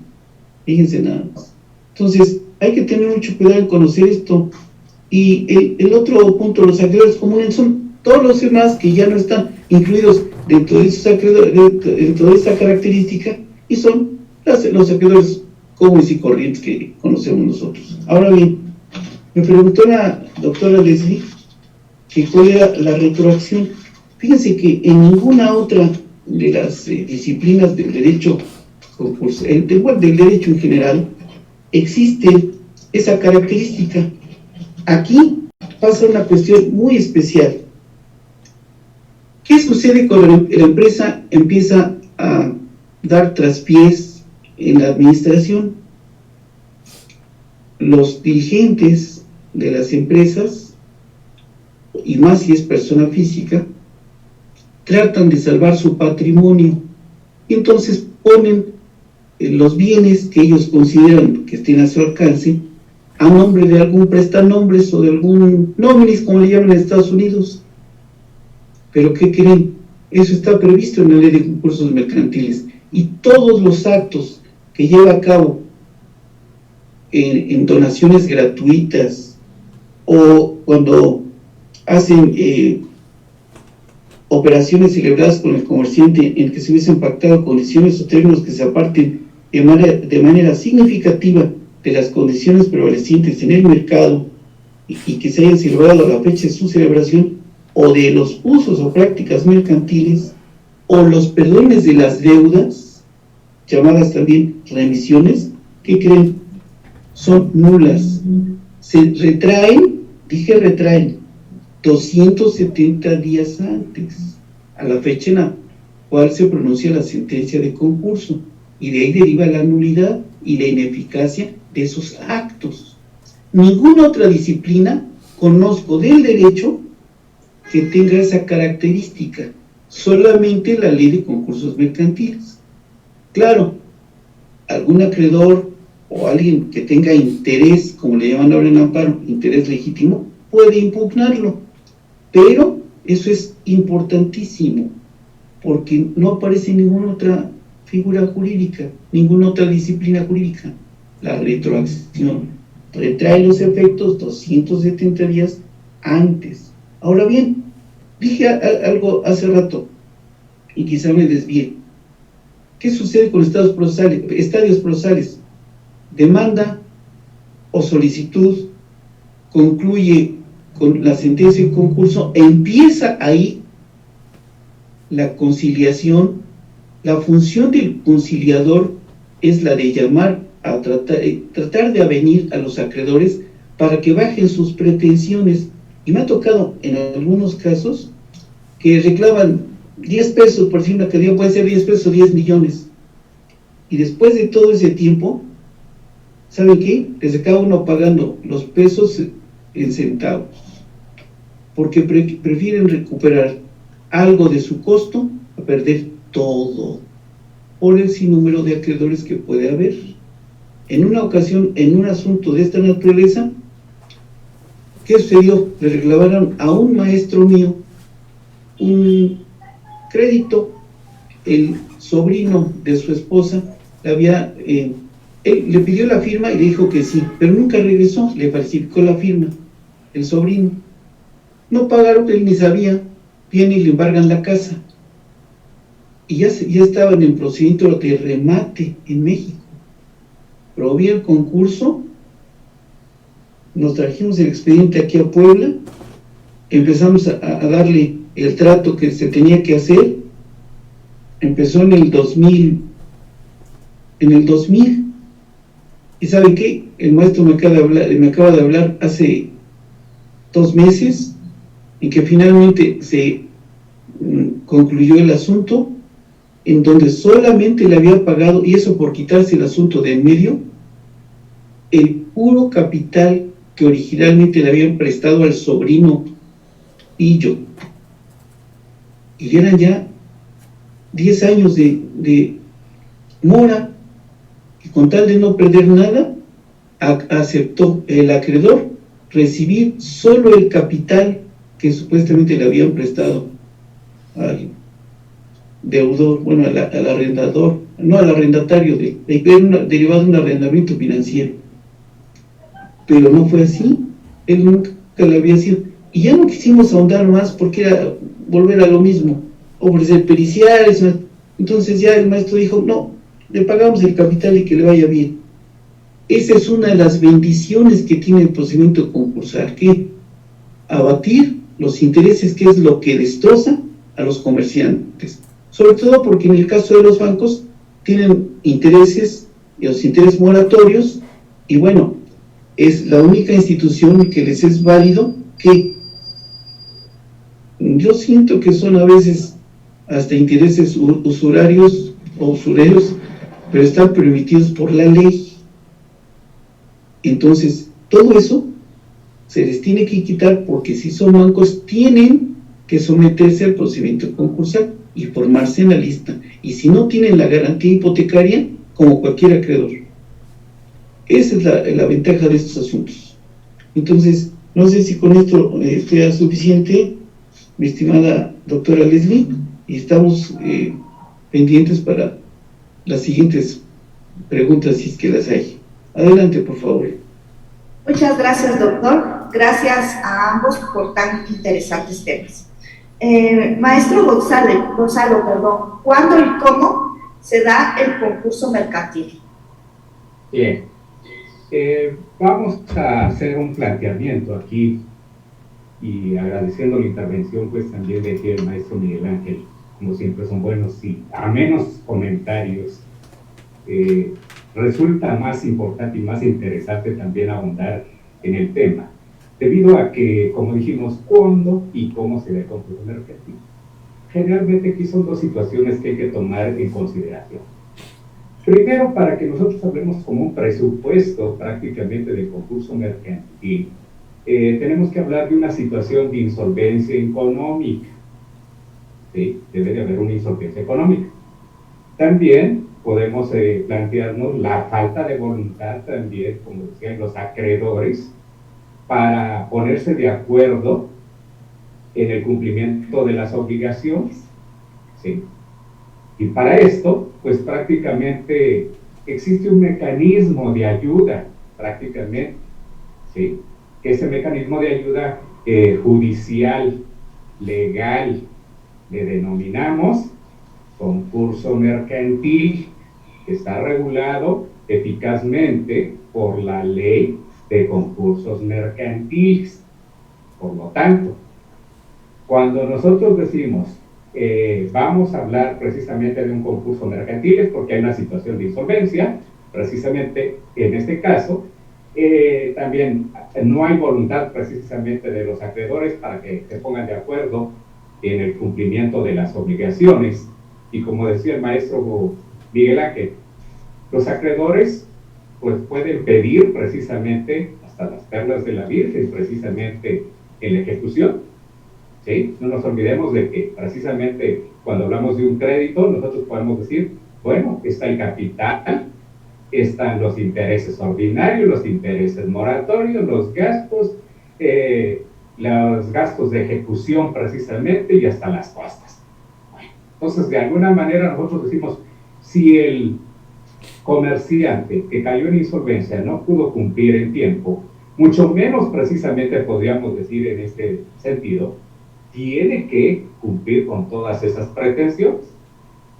Fíjense nada más. Entonces, hay que tener mucho cuidado en conocer esto. Y el otro punto, los acreedores comunes, son todos los demás que ya no están incluidos dentro de esa característica, y son los acreedores comunes y corrientes que conocemos nosotros. Ahora bien, Me preguntó la doctora Leslie que cuál era la retroacción. Fíjense que en ninguna otra de las disciplinas del derecho concursal, del derecho en general, existe esa característica. Aquí pasa una cuestión muy especial. ¿Qué sucede cuando la empresa empieza a dar traspiés en la administración? Los dirigentes de las empresas, y más si es persona física, tratan de salvar su patrimonio y entonces ponen los bienes que ellos consideran que estén a su alcance a nombre de algún prestanombres o de algún nominis, como le llaman en Estados Unidos. Pero ¿qué creen? Eso está previsto en la ley de concursos mercantiles, y todos los actos que lleva a cabo en donaciones gratuitas o cuando hacen operaciones celebradas con el comerciante en que se hubiesen pactado condiciones o términos que se aparten de manera significativa de las condiciones prevalecientes en el mercado y que se hayan celebrado a la fecha de su celebración, o de los usos o prácticas mercantiles, o los perdones de las deudas, llamadas también remisiones, ¿qué creen? Son nulas. Se retraen, retraen 270 días antes, a la fecha en la cual se pronuncia la sentencia de concurso, y de ahí deriva la nulidad y la ineficacia de esos actos. Ninguna otra disciplina conozco del derecho que tenga esa característica, solamente la ley de concursos mercantiles. Claro, algún acreedor o alguien que tenga interés, como le llaman ahora en amparo, interés legítimo, puede impugnarlo, pero eso es importantísimo, porque no aparece ninguna otra figura jurídica, ninguna otra disciplina jurídica. La retroacción retrae los efectos 270 días antes. Ahora bien, dije algo hace rato y quizá me desvíe. ¿Qué sucede con estadios procesales? Demanda o solicitud concluye con la sentencia de concurso, empieza ahí la conciliación. La función del conciliador es la de llamar a tratar de avenir a los acreedores para que bajen sus pretensiones. Y me ha tocado en algunos casos que reclaman 10 pesos, por si una cantidad puede ser 10 pesos o 10 millones. Y después de todo ese tiempo, ¿saben qué? Les acaba uno pagando los pesos en centavos, porque prefieren recuperar algo de su costo a perder todo, por el sinnúmero de acreedores que puede haber. En una ocasión, en un asunto de esta naturaleza, ¿qué sucedió? Le reclamaron a un maestro mío un crédito. El sobrino de su esposa él le pidió la firma y le dijo que sí, pero nunca regresó, le falsificó la firma, el sobrino. No pagaron, él ni sabía, viene y le embargan la casa. Y ya estaban en procedimiento de remate en México. Probé el concurso, nos trajimos el expediente aquí a Puebla, empezamos a darle el trato que se tenía que hacer. Empezó en el 2000. ¿Y saben qué? El maestro me acaba de hablar hace 2 meses, en que finalmente se concluyó el asunto, en donde solamente le había pagado, y eso por quitarse el asunto de en medio, el puro capital que originalmente le habían prestado al sobrino Pillo. Y eran ya 10 años de mora, y con tal de no perder nada, aceptó el acreedor recibir solo el capital que supuestamente le habían prestado al deudor, bueno, al arrendador, no al arrendatario, derivado de un arrendamiento financiero. Pero no fue así, él nunca lo había sido, y ya no quisimos ahondar más porque era volver a lo mismo, ofrecer periciales. Entonces ya el maestro dijo, no, le pagamos el capital y que le vaya bien. esa es una de las bendiciones que tiene el procedimiento concursal, que abatir los intereses, que es lo que destroza a los comerciantes, sobre todo porque en el caso de los bancos tienen intereses, los intereses moratorios, y bueno, es la única institución que les es válido, que yo siento que son a veces hasta intereses usurarios o usureros, pero están permitidos por la ley. Entonces, todo eso se les tiene que quitar, porque si son bancos tienen que someterse al procedimiento concursal y formarse en la lista, y si no tienen la garantía hipotecaria, como cualquier acreedor. Esa es la ventaja de estos asuntos. Entonces, no sé si con esto sea suficiente, mi estimada doctora Leslie, y estamos pendientes para las siguientes preguntas, si es que las hay. Adelante, por favor. Muchas gracias, doctor. Gracias a ambos por tan interesantes temas. Maestro Gonzalo, ¿cuándo y cómo se da el concurso mercantil? Bien, vamos a hacer un planteamiento aquí, y agradeciendo la intervención pues también de aquí el maestro Miguel Ángel. Como siempre son buenos y amenos comentarios. Resulta más importante y más interesante también ahondar en el tema, debido a que, como dijimos, cuándo y cómo se da el concurso mercantil. Generalmente aquí son dos situaciones que hay que tomar en consideración. Primero, para que nosotros hablemos como un presupuesto prácticamente del concurso mercantil, tenemos que hablar de una situación de insolvencia económica. ¿Sí? Debe de haber una insolvencia económica. También podemos plantearnos la falta de voluntad también, como decían los acreedores, para ponerse de acuerdo en el cumplimiento de las obligaciones. ¿Sí? Y para esto, pues prácticamente existe un mecanismo de ayuda, prácticamente, ¿sí? Que ese mecanismo de ayuda judicial, legal, le denominamos concurso mercantil, que está regulado eficazmente por la ley de concursos mercantiles. Por lo tanto, cuando nosotros decimos vamos a hablar precisamente de un concurso mercantil, es porque hay una situación de insolvencia, precisamente en este caso, también no hay voluntad precisamente de los acreedores para que se pongan de acuerdo en el cumplimiento de las obligaciones. Y como decía el maestro Miguel Ángel, los acreedores pues pueden pedir precisamente hasta las perlas de la Virgen, precisamente en la ejecución. ¿Sí? No nos olvidemos de que precisamente cuando hablamos de un crédito, nosotros podemos decir, bueno, está el capital, están los intereses ordinarios, los intereses moratorios, los gastos de ejecución precisamente, y hasta las costas. Bueno, entonces, de alguna manera nosotros decimos, si el comerciante que cayó en insolvencia no pudo cumplir en tiempo, mucho menos precisamente podríamos decir en este sentido, tiene que cumplir con todas esas pretensiones.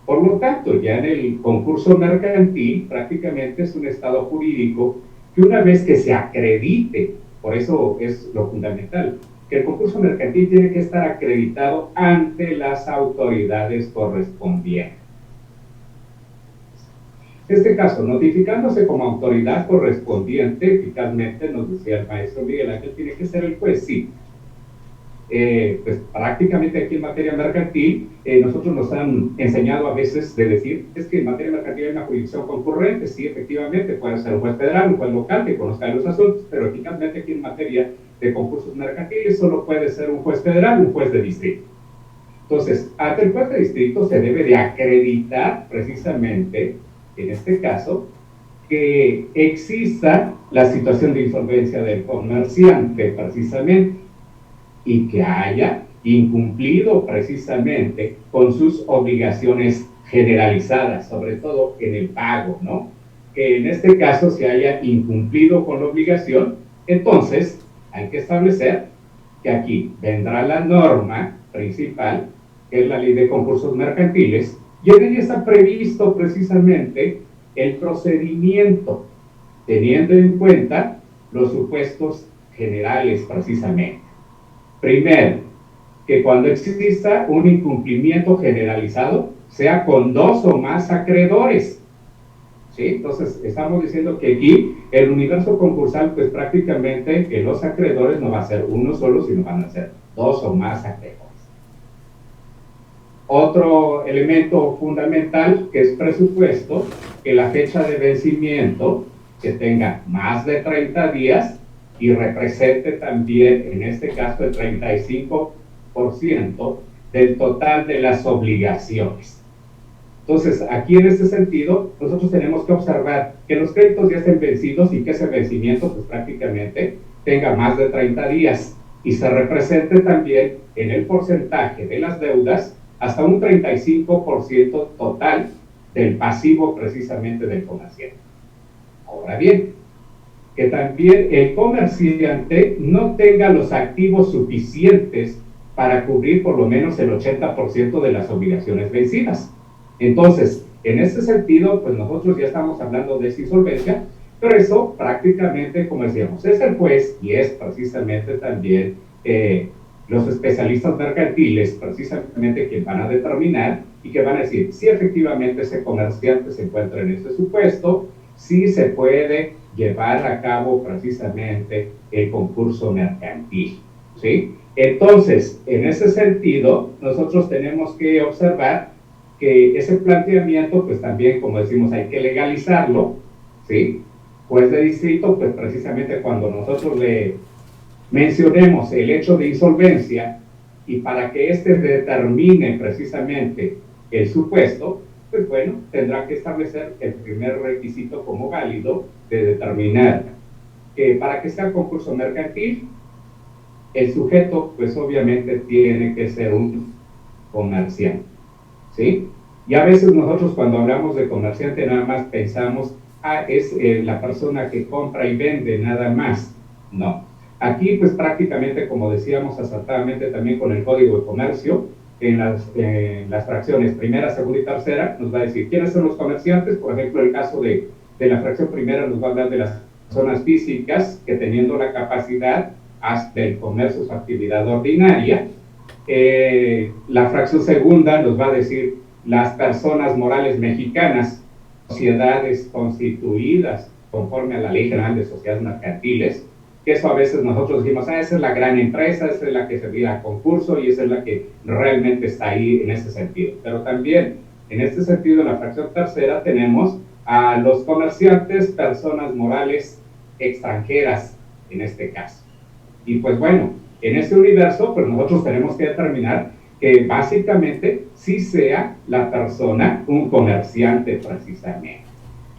Por lo tanto, ya en el concurso mercantil prácticamente es un estado jurídico que una vez que se acredite, por eso es lo fundamental, que el concurso mercantil tiene que estar acreditado ante las autoridades correspondientes. En este caso, notificándose como autoridad correspondiente, eficazmente, nos decía el maestro Miguel Ángel, tiene que ser el juez, sí. Pues prácticamente aquí en materia mercantil, nosotros nos han enseñado a veces de decir, es que en materia mercantil hay una jurisdicción concurrente, sí, efectivamente, puede ser un juez federal, un juez local que conozca los asuntos, pero eficazmente aquí en materia de concursos mercantiles solo puede ser un juez federal, un juez de distrito. Entonces, ante el juez de distrito se debe de acreditar precisamente, en este caso, que exista la situación de insolvencia del comerciante precisamente, y que haya incumplido precisamente con sus obligaciones generalizadas, sobre todo en el pago, ¿no? Que en este caso se haya incumplido con la obligación, entonces hay que establecer que aquí vendrá la norma principal, que es la ley de concursos mercantiles, y en ella está previsto precisamente el procedimiento teniendo en cuenta los supuestos generales precisamente. Primero, que cuando exista un incumplimiento generalizado, sea con 2 o más acreedores. ¿Sí? Entonces, estamos diciendo que aquí el universo concursal, pues prácticamente que los acreedores no va a ser uno solo, sino van a ser 2 o más acreedores. Otro elemento fundamental que es presupuesto, que la fecha de vencimiento que tenga más de 30 días y represente también, en este caso, el 35% del total de las obligaciones. Entonces, aquí en este sentido, nosotros tenemos que observar que los créditos ya estén vencidos y que ese vencimiento, pues prácticamente, tenga más de 30 días y se represente también en el porcentaje de las deudas hasta un 35% total del pasivo precisamente del comerciante. Ahora bien, que también el comerciante no tenga los activos suficientes para cubrir por lo menos el 80% de las obligaciones vencidas. Entonces, en este sentido, pues nosotros ya estamos hablando de esa insolvencia, pero eso prácticamente, como decíamos, es el juez y es precisamente también los especialistas mercantiles, precisamente quien van a determinar y que van a decir si efectivamente ese comerciante se encuentra en este supuesto, si se puede llevar a cabo precisamente el concurso mercantil, ¿sí? Entonces, en ese sentido, nosotros tenemos que observar que ese planteamiento, pues también, como decimos, hay que legalizarlo, ¿sí? Juez de distrito, pues precisamente cuando nosotros le mencionemos el hecho de insolvencia y para que éste determine precisamente el supuesto, pues bueno, tendrá que establecer el primer requisito como válido de determinar que para que sea concurso mercantil, el sujeto, pues obviamente tiene que ser un comerciante, ¿sí? Y a veces nosotros cuando hablamos de comerciante nada más pensamos, es la persona que compra y vende nada más. No. Aquí, pues prácticamente, como decíamos acertadamente también con el Código de Comercio, en las fracciones primera, segunda y tercera, nos va a decir quiénes son los comerciantes. Por ejemplo, el caso de la fracción primera nos va a hablar de las personas físicas que teniendo la capacidad del comercio su actividad ordinaria. La fracción segunda nos va a decir las personas morales mexicanas, sociedades constituidas conforme a la Ley General de Sociedades Mercantiles, que eso a veces nosotros decimos, esa es la gran empresa, esa es la que se viene a concurso y esa es la que realmente está ahí en ese sentido. Pero también, en este sentido, en la fracción tercera tenemos a los comerciantes, personas morales extranjeras, en este caso. Y pues bueno, en este universo, pues nosotros tenemos que determinar que básicamente sí sea la persona un comerciante precisamente.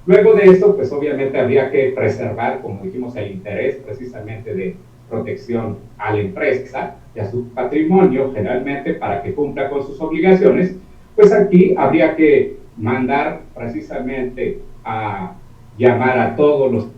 Luego de esto, pues obviamente habría que preservar, como dijimos, el interés precisamente de protección a la empresa y a su patrimonio, generalmente para que cumpla con sus obligaciones. Pues aquí habría que mandar precisamente a llamar a todos los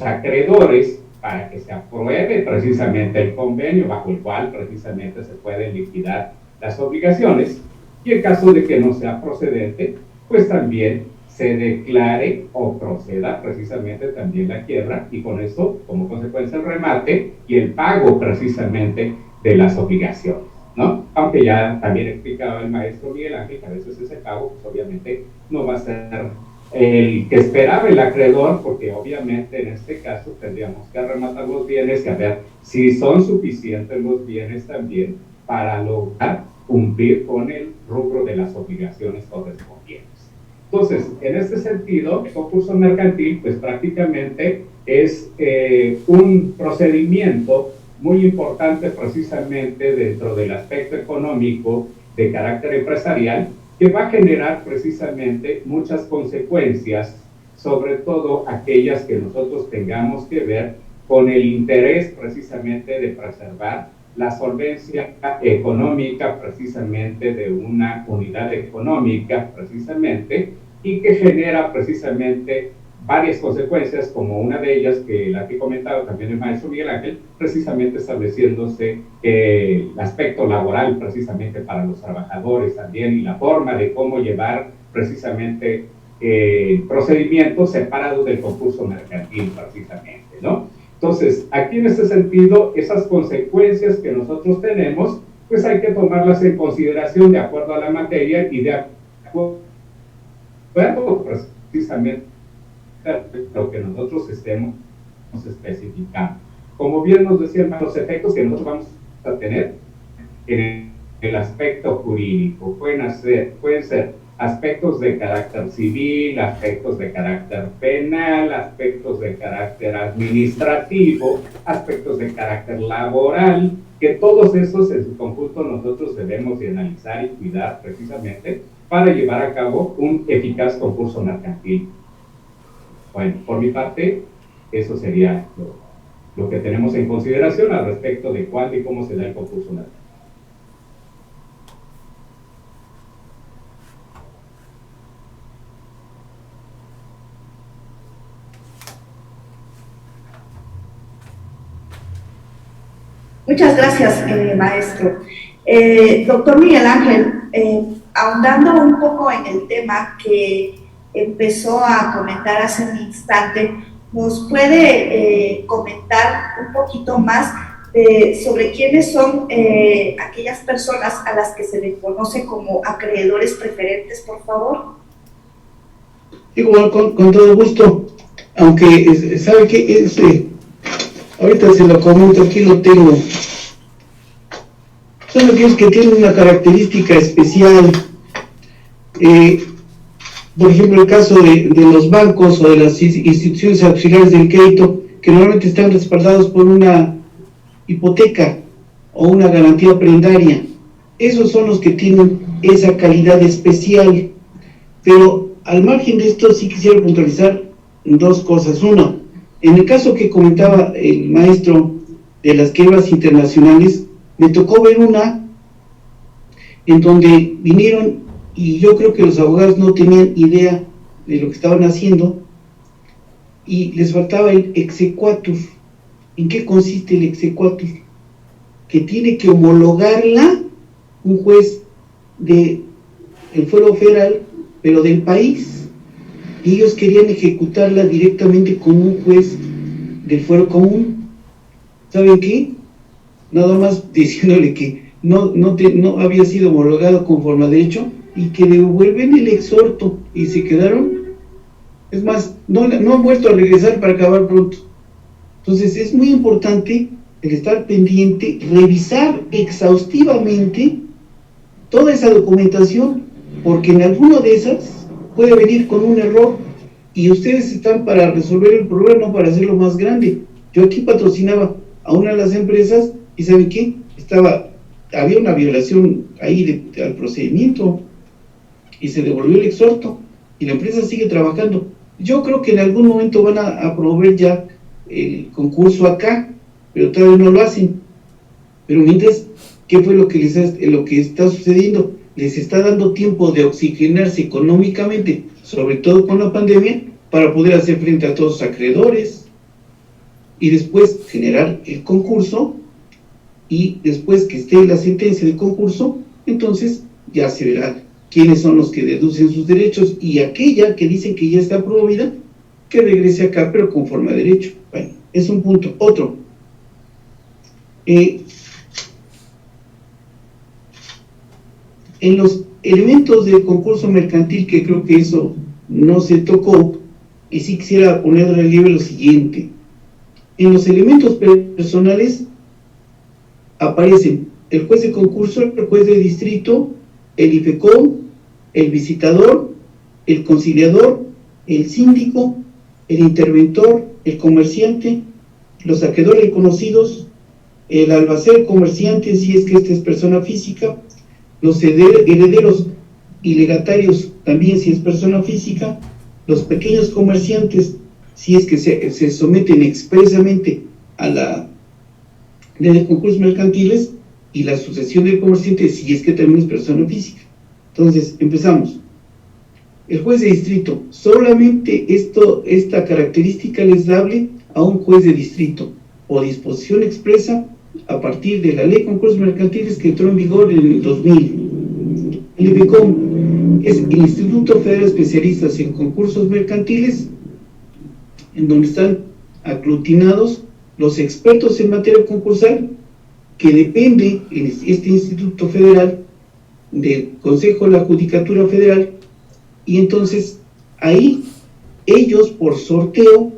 acreedores para que se apruebe precisamente el convenio bajo el cual precisamente se pueden liquidar las obligaciones, y en caso de que no sea procedente, pues también se declare o proceda precisamente también la quiebra, y con esto como consecuencia el remate y el pago precisamente de las obligaciones, ¿no? Aunque ya también explicaba el maestro Miguel Ángel que a veces ese pago pues obviamente no va a ser el que esperaba el acreedor, porque obviamente en este caso tendríamos que rematar los bienes y a ver si son suficientes los bienes también para lograr cumplir con el rubro de las obligaciones correspondientes. Entonces, en este sentido, el concurso mercantil pues prácticamente es un procedimiento muy importante precisamente dentro del aspecto económico de carácter empresarial, que va a generar precisamente muchas consecuencias, sobre todo aquellas que nosotros tengamos que ver con el interés precisamente de preservar la solvencia económica precisamente de una unidad económica precisamente, y que genera precisamente varias consecuencias, como una de ellas que la que comentaba también el maestro Miguel Ángel, precisamente estableciéndose el aspecto laboral precisamente para los trabajadores también, y la forma de cómo llevar precisamente procedimiento separado del concurso mercantil, precisamente, ¿no? Entonces, aquí en este sentido, esas consecuencias que nosotros tenemos, pues hay que tomarlas en consideración de acuerdo a la materia y de acuerdo precisamente a lo que nosotros estemos especificando. Como bien nos decían, los efectos que nosotros vamos a tener en el aspecto jurídico pueden ser aspectos de carácter civil, aspectos de carácter penal, aspectos de carácter administrativo, aspectos de carácter laboral, que todos esos en su conjunto nosotros debemos de analizar y cuidar precisamente para llevar a cabo un eficaz concurso mercantil. Bueno, por mi parte, eso sería lo que tenemos en consideración al respecto de cuándo y cómo se da el concurso mercantil. Muchas gracias, maestro. Doctor Miguel Ángel, ahondando un poco en el tema que empezó a comentar hace un instante, ¿nos puede comentar un poquito más sobre quiénes son aquellas personas a las que se les conoce como acreedores preferentes, por favor? Igual, con todo gusto, aunque sabe que ahorita se lo comento, aquí lo tengo. Son aquellos que tienen una característica especial. Por ejemplo, el caso de los bancos o de las instituciones auxiliares del crédito, que normalmente están respaldados por una hipoteca o una garantía prendaria. Esos son los que tienen esa calidad especial. Pero al margen de esto, sí quisiera puntualizar dos cosas. Uno, en el caso que comentaba el maestro de las quiebras internacionales, me tocó ver una en donde vinieron, y yo creo que los abogados no tenían idea de lo que estaban haciendo, y les faltaba el exequatur. ¿En qué consiste el exequatur? Que tiene que homologarla un juez del fuero federal, pero del país, y ellos querían ejecutarla directamente con un juez del fuero común. ¿Saben qué? Nada más diciéndole que no había sido homologado conforme a derecho y que devuelven el exhorto, y se quedaron, es más, no han vuelto a regresar para acabar pronto. Entonces es muy importante el estar pendiente, revisar exhaustivamente toda esa documentación, porque en alguna de esas puede venir con un error y ustedes están para resolver el problema, no para hacerlo más grande. Yo aquí patrocinaba a una de las empresas y ¿saben qué? Había una violación ahí al procedimiento y se devolvió el exhorto y la empresa sigue trabajando. Yo creo que en algún momento van a promover ya el concurso acá, pero todavía no lo hacen. Pero mientras, ¿qué fue lo que está sucediendo? Les está dando tiempo de oxigenarse económicamente, sobre todo con la pandemia, para poder hacer frente a todos los acreedores y después generar el concurso, y después que esté la sentencia del concurso, entonces ya se verá quiénes son los que deducen sus derechos, y aquella que dicen que ya está promovida, que regrese acá, pero conforme a derecho. Bueno, es un punto. Otro, en los elementos del concurso mercantil, que creo que eso no se tocó, y sí quisiera poner de relieve lo siguiente. En los elementos personales aparecen el juez de concurso, el juez de distrito, el IFECOM, el visitador, el conciliador, el síndico, el interventor, el comerciante, los acreedores reconocidos, el albacea comerciante, si es que esta es persona física, los herederos y legatarios también si es persona física, los pequeños comerciantes si es que se someten expresamente a la ley de concursos mercantiles, y la sucesión del comerciante si es que también es persona física. Entonces, empezamos. El juez de distrito, solamente esta característica les dable a un juez de distrito, o disposición expresa a partir de la ley de concursos mercantiles que entró en vigor en el 2000. El IFECOM es el Instituto Instituto Federal de Especialistas en Concursos Mercantiles, en donde están aglutinados los expertos en materia concursal, que depende en este Instituto Federal del Consejo de la Judicatura Federal, y entonces ahí ellos por sorteo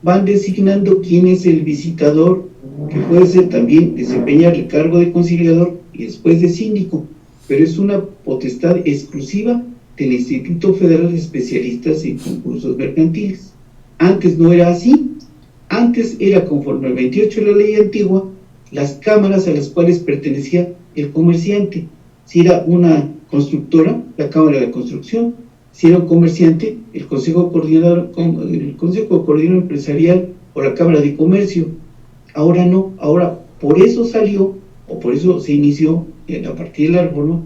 van designando quién es el visitador, que puede ser también desempeñar el cargo de conciliador y después de síndico, pero es una potestad exclusiva del Instituto Federal de Especialistas en Concursos Mercantiles. Antes no era así, antes era conforme al 28 de la ley antigua, las cámaras a las cuales pertenecía el comerciante. Si era una constructora, la Cámara de Construcción; si era un comerciante, el Consejo Coordinador Empresarial o la Cámara de Comercio. Ahora no, ahora por eso salió, o por eso se inició, a partir de la reforma,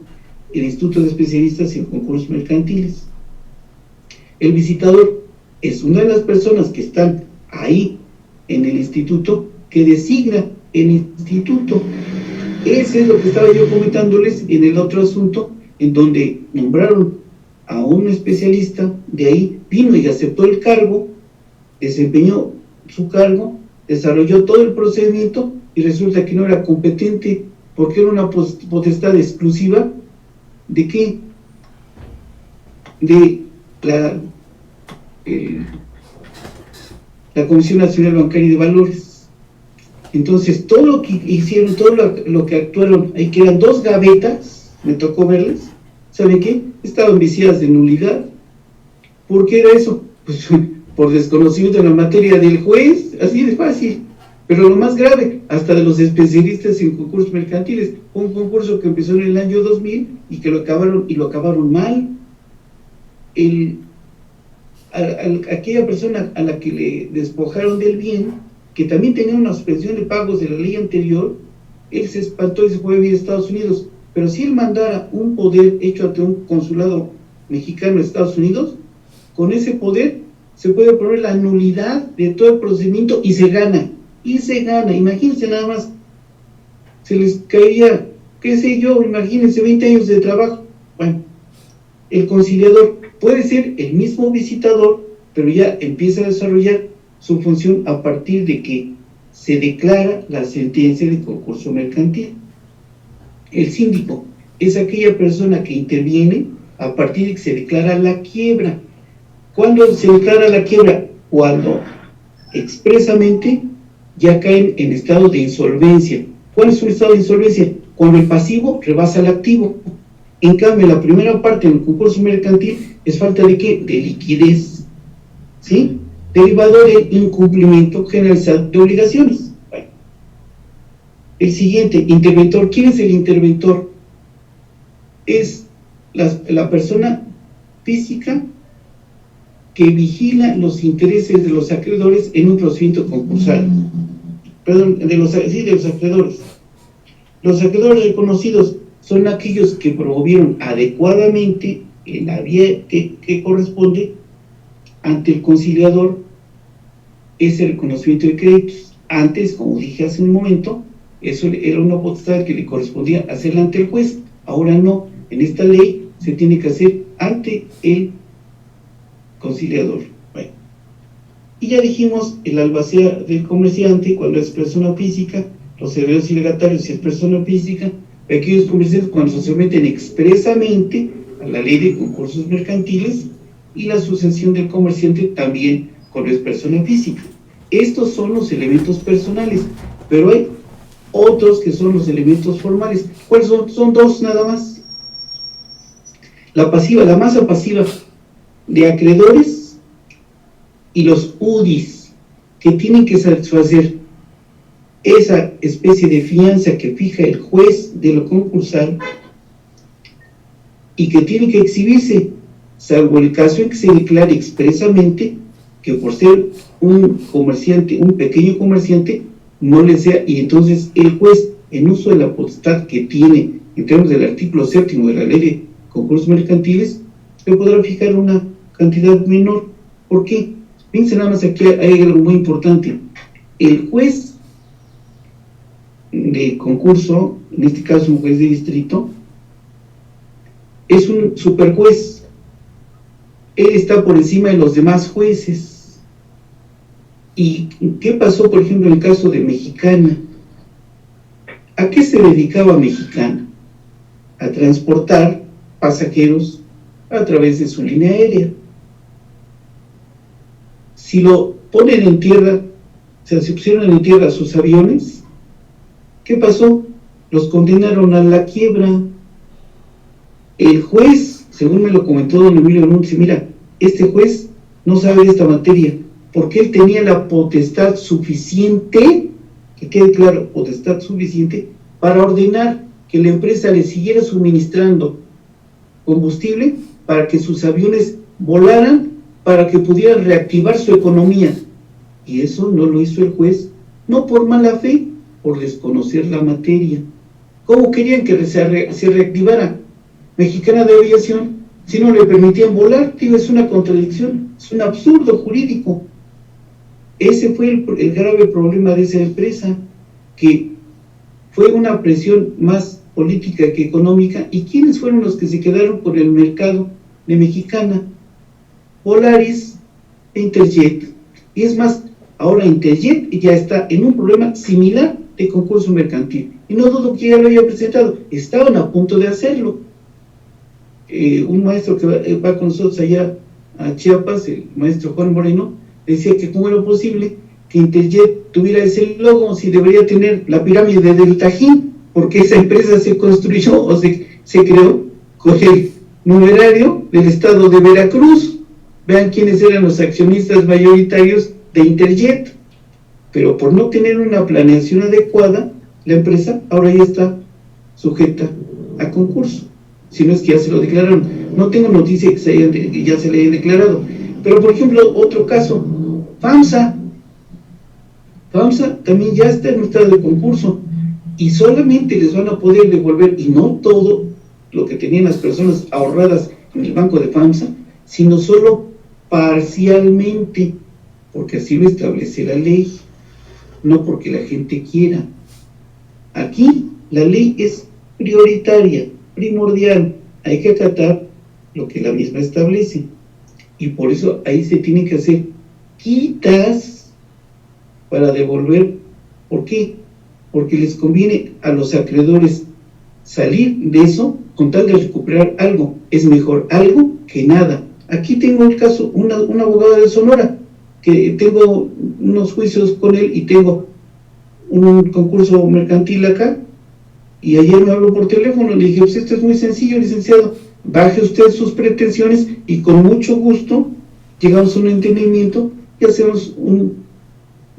el Instituto de Especialistas en Concursos Mercantiles. El visitador es una de las personas que están ahí en el instituto, que designa el instituto. Ese es lo que estaba yo comentándoles en el otro asunto, en donde nombraron a un especialista, de ahí vino y aceptó el cargo, desempeñó su cargo, desarrolló todo el procedimiento, y resulta que no era competente, porque era una potestad exclusiva ¿de qué? De la Comisión Nacional Bancaria y de Valores. Entonces todo lo que hicieron, todo lo que actuaron ahí, que eran 2 gavetas, me tocó verles, ¿saben qué? Estaban viciadas de nulidad. ¿Por qué era eso? Pues por desconocimiento de la materia del juez, así de fácil. Pero lo más grave, hasta de los especialistas en concursos mercantiles, un concurso que empezó en el año 2000 y que lo acabaron mal. Aquella persona a la que le despojaron del bien, que también tenía una suspensión de pagos de la ley anterior, él se espantó y se fue a vivir a Estados Unidos. Pero si él mandara un poder hecho ante un consulado mexicano de Estados Unidos, con ese poder se puede poner la nulidad de todo el procedimiento y se gana. Imagínense nada más, se les caería, qué sé yo, imagínense 20 años de trabajo. Bueno, el conciliador puede ser el mismo visitador, pero ya empieza a desarrollar su función a partir de que se declara la sentencia de concurso mercantil. El síndico es aquella persona que interviene a partir de que se declara la quiebra. ¿Cuándo se declara la quiebra? Cuando expresamente ya caen en estado de insolvencia. ¿Cuál es un estado de insolvencia? Cuando el pasivo rebasa el activo. En cambio, la primera parte del concurso mercantil es falta de ¿qué? De liquidez, ¿sí? Derivado de incumplimiento generalizado de obligaciones. Bueno. El siguiente, interventor. ¿Quién es el interventor? Es la persona física que vigila los intereses de los acreedores en un procedimiento concursal. Perdón, de los acreedores. Los acreedores reconocidos son aquellos que promovieron adecuadamente en la vía que corresponde ante el conciliador ese reconocimiento de créditos. Antes, como dije hace un momento, eso era una potestad que le correspondía hacerla ante el juez. Ahora no, en esta ley se tiene que hacer ante el conciliador. Bueno, y ya dijimos el albacea del comerciante cuando es persona física, los servidores y legatarios si es persona física, aquellos comerciantes cuando se someten expresamente a la ley de concursos mercantiles, y la sucesión del comerciante también cuando es persona física. Estos son los elementos personales, pero hay otros que son los elementos formales. ¿Cuáles son? Son 2 nada más. La pasiva, la masa pasiva de acreedores y los UDIs, que tienen que satisfacer esa especie de fianza que fija el juez de lo concursal y que tiene que exhibirse, salvo el caso en que se declare expresamente que por ser un comerciante, un pequeño comerciante, no le sea, y entonces el juez, en uso de la potestad que tiene en términos del artículo 7º de la ley de concursos mercantiles, le podrá fijar una cantidad menor. ¿Por qué? Fíjense nada más, aquí hay algo muy importante. El juez de concurso, en este caso un juez de distrito, es un superjuez. él está por encima de los demás jueces. ¿Y qué pasó, por ejemplo, en el caso de Mexicana? ¿A qué se dedicaba Mexicana? A transportar pasajeros a través de su línea aérea. Si lo ponen en tierra, o sea, si pusieron en tierra sus aviones, ¿qué pasó? Los condenaron a la quiebra. El juez, según me lo comentó don Emilio Luna, dice, mira, este juez no sabe de esta materia, porque él tenía la potestad suficiente, que quede claro, potestad suficiente, para ordenar que la empresa le siguiera suministrando combustible para que sus aviones volaran, para que pudieran reactivar su economía. Y eso no lo hizo el juez, no por mala fe, por desconocer la materia. ¿Cómo querían que se reactivara Mexicana de Aviación si no le permitían volar? Digo, es una contradicción, es un absurdo jurídico. Ese fue el grave problema de esa empresa, que fue una presión más política que económica. ¿Y quiénes fueron los que se quedaron por el mercado de Mexicana? Volaris e Interjet. Y es más, ahora Interjet ya está en un problema similar de concurso mercantil. Y no dudo que ya lo haya presentado. Estaban a punto de hacerlo. Un maestro que va con nosotros allá a Chiapas, el maestro Juan Moreno, decía que cómo era posible que Interjet tuviera ese logo, si debería tener la pirámide del Tajín, porque esa empresa se construyó o se creó con el numerario del estado de Veracruz. Vean quiénes eran los accionistas mayoritarios de Interjet, pero por no tener una planeación adecuada, la empresa ahora ya está sujeta a concurso, si no es que ya se lo declararon. No tengo noticia que ya se le haya declarado, pero por ejemplo, otro caso, FAMSA también ya está en un estado de concurso, y solamente les van a poder devolver, y no todo lo que tenían las personas ahorradas en el banco de FAMSA, sino solo parcialmente, porque así lo establece la ley, no porque la gente quiera. Aquí la ley es prioritaria, primordial, hay que acatar lo que la misma establece, y por eso ahí se tienen que hacer quitas para devolver. ¿Por qué? Porque les conviene a los acreedores salir de eso con tal de recuperar algo. Es mejor algo que nada. Aquí tengo el caso, un abogado de Sonora, que tengo unos juicios con él y tengo un concurso mercantil acá, y ayer me habló por teléfono, le dije, pues esto es muy sencillo, licenciado, baje usted sus pretensiones y con mucho gusto llegamos a un entendimiento y hacemos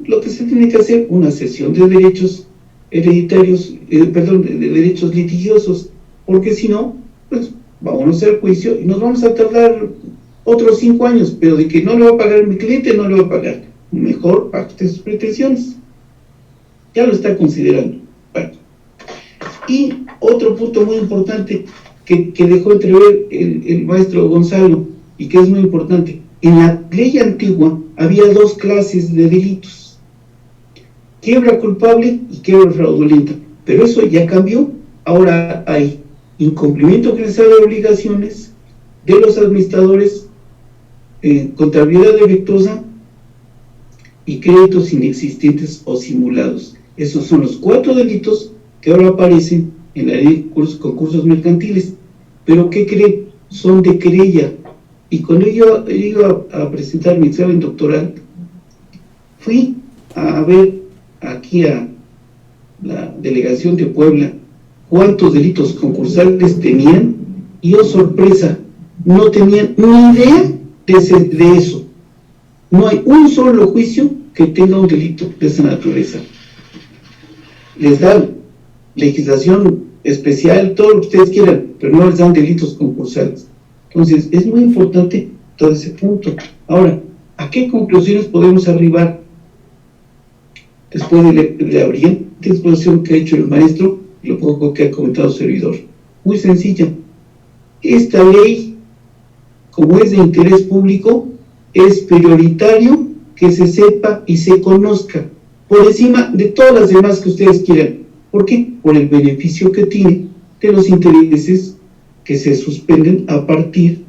lo que se tiene que hacer, una cesión de derechos hereditarios, de derechos litigiosos, porque si no, pues vámonos al juicio y nos vamos a tardar otros 5 años, pero de que no le va a pagar mi cliente, no le va a pagar. Mejor pacte sus pretensiones. Ya lo está considerando. Bueno. Y otro punto muy importante que dejó entrever el maestro Gonzalo, y que es muy importante, en la ley antigua había 2 clases de delitos: quiebra culpable y quiebra fraudulenta, pero eso ya cambió. Ahora hay incumplimiento general de obligaciones de los administradores, contabilidad defectuosa y créditos inexistentes o simulados. Esos son los 4 delitos que ahora aparecen en la ley de concursos mercantiles. Pero ¿qué creen? Son de querella. Y cuando yo iba a presentar mi examen doctoral, fui a ver aquí a la delegación de Puebla cuántos delitos concursales tenían, y oh sorpresa, no tenían ni idea de eso. No hay un solo juicio que tenga un delito de esa naturaleza. Les dan legislación especial, todo lo que ustedes quieran, pero no les dan delitos concursales. Entonces, es muy importante todo ese punto. Ahora, ¿a qué conclusiones podemos arribar después de la brillante exposición que ha hecho el maestro y lo poco que ha comentado el servidor? Muy sencilla. Esta ley, como es de interés público, es prioritario que se sepa y se conozca por encima de todas las demás que ustedes quieran. ¿Por qué? Por el beneficio que tiene de los intereses que se suspenden a partir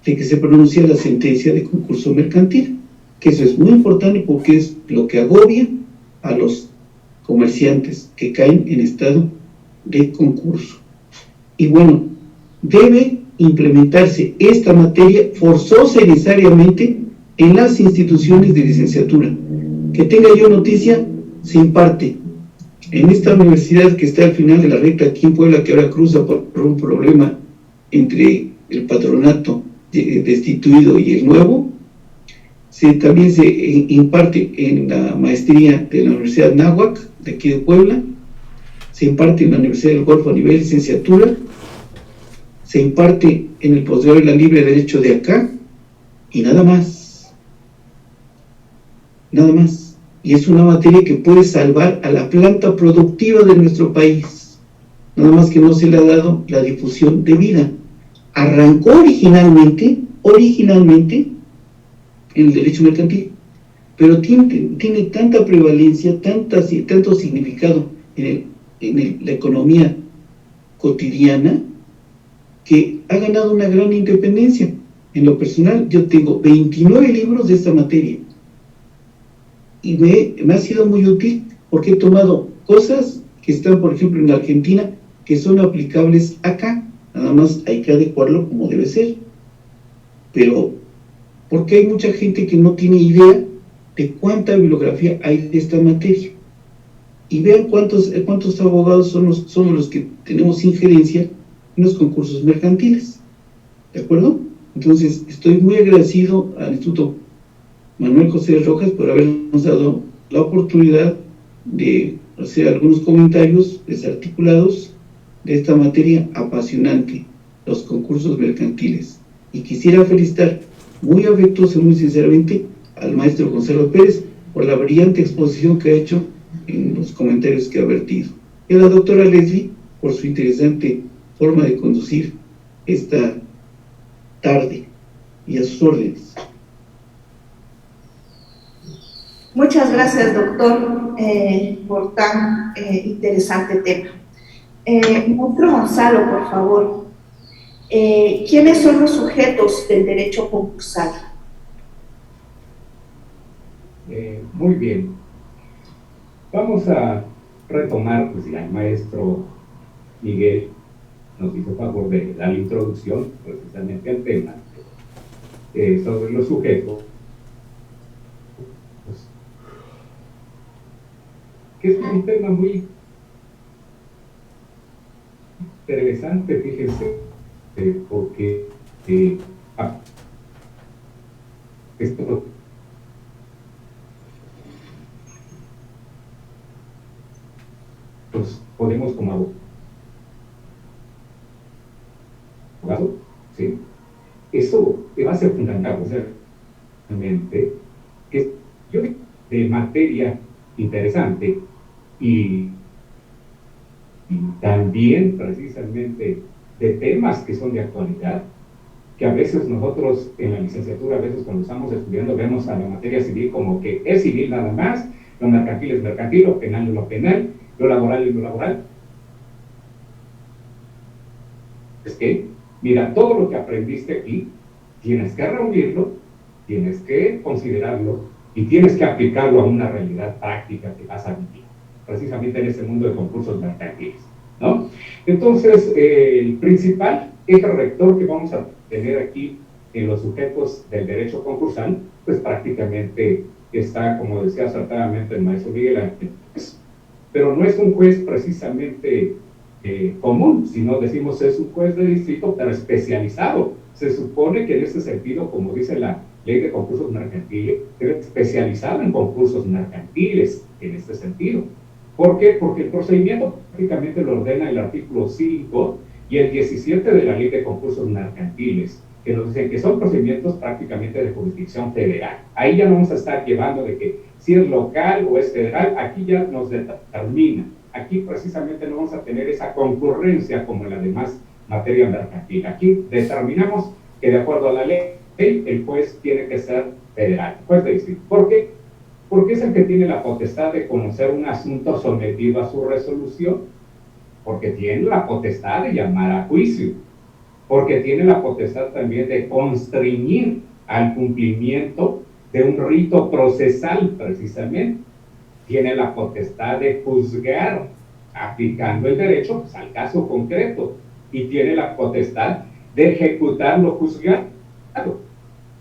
de que se pronuncie la sentencia de concurso mercantil, que eso es muy importante porque es lo que agobia a los comerciantes que caen en estado de concurso. Y bueno, debe implementarse esta materia forzosa y necesariamente en las instituciones de licenciatura. Que tenga yo noticia, se imparte en esta universidad que está al final de la recta aquí en Puebla, que ahora cruza por un problema entre el patronato destituido y el nuevo. También se imparte en la maestría de la Universidad Náhuac, de aquí de Puebla, se imparte en la Universidad del Golfo a nivel de licenciatura, se imparte en el posgrado de la Libre Derecho de acá, y nada más. Nada más. Y es una materia que puede salvar a la planta productiva de nuestro país. Nada más que no se le ha dado la difusión debida. Arrancó originalmente en el derecho mercantil, pero tiene tanta prevalencia, tanto significado en la economía cotidiana, que ha ganado una gran independencia. En lo personal, yo tengo 29 libros de esta materia, y me ha sido muy útil porque he tomado cosas que están, por ejemplo, en Argentina, que son aplicables acá. Nada más hay que adecuarlo como debe ser. Pero, porque hay mucha gente que no tiene idea de cuánta bibliografía hay de esta materia. Y vean cuántos abogados somos los que tenemos injerencia en los concursos mercantiles. ¿De acuerdo? Entonces, estoy muy agradecido al Instituto Manuel José Rojas por habernos dado la oportunidad de hacer algunos comentarios desarticulados de esta materia apasionante, los concursos mercantiles. Y quisiera felicitar muy afectuoso y muy sinceramente al maestro Gonzalo Pérez por la brillante exposición que ha hecho en los comentarios que ha vertido, y a la doctora Leslie por su interesante forma de conducir esta tarde, y a sus órdenes. Muchas gracias, doctor, por tan interesante tema. Maestro Gonzalo, por favor, ¿quiénes son los sujetos del derecho concursal? Muy bien. Vamos a retomar, pues ya el maestro Miguel nos hizo favor de dar la introducción precisamente al tema sobre los sujetos, pues, que es un tema muy interesante, fíjense, porque esto pues podemos como abogado, ¿sí? Eso va a ser fundamental, o sea, realmente, que yo digo de materia interesante y también precisamente de temas que son de actualidad, que a veces nosotros en la licenciatura, a veces cuando estamos estudiando, vemos a la materia civil como que es civil nada más, lo mercantil es mercantil, lo penal es lo penal, lo laboral es lo laboral. Es que, mira, todo lo que aprendiste aquí, tienes que reunirlo, tienes que considerarlo y tienes que aplicarlo a una realidad práctica que vas a vivir, precisamente en ese mundo de concursos mercantiles, ¿no? Entonces, el principal eje rector que vamos a tener aquí en los sujetos del derecho concursal, pues prácticamente está, como decía acertadamente el maestro Miguel Ángel, pero no es un juez precisamente común, sino decimos es un juez de distrito, pero especializado. Se supone que en este sentido, como dice la ley de concursos mercantiles, debe especializado en concursos mercantiles, en este sentido. ¿Por qué? Porque el procedimiento prácticamente lo ordena el artículo 5 y el 17 de la ley de concursos mercantiles, que nos dicen que son procedimientos prácticamente de jurisdicción federal. Ahí ya no vamos a estar llevando de que si es local o es federal, aquí ya nos determina. Aquí precisamente no vamos a tener esa concurrencia como en la demás materia mercantil. Aquí determinamos que de acuerdo a la ley, el juez tiene que ser federal, juez de distrito. ¿Por qué? Porque es el que tiene la potestad de conocer un asunto sometido a su resolución, porque tiene la potestad de llamar a juicio. porque tiene la potestad también de constreñir al cumplimiento de un rito procesal, precisamente. Tiene la potestad de juzgar, aplicando el derecho pues, al caso concreto, y tiene la potestad de ejecutar lo juzgado.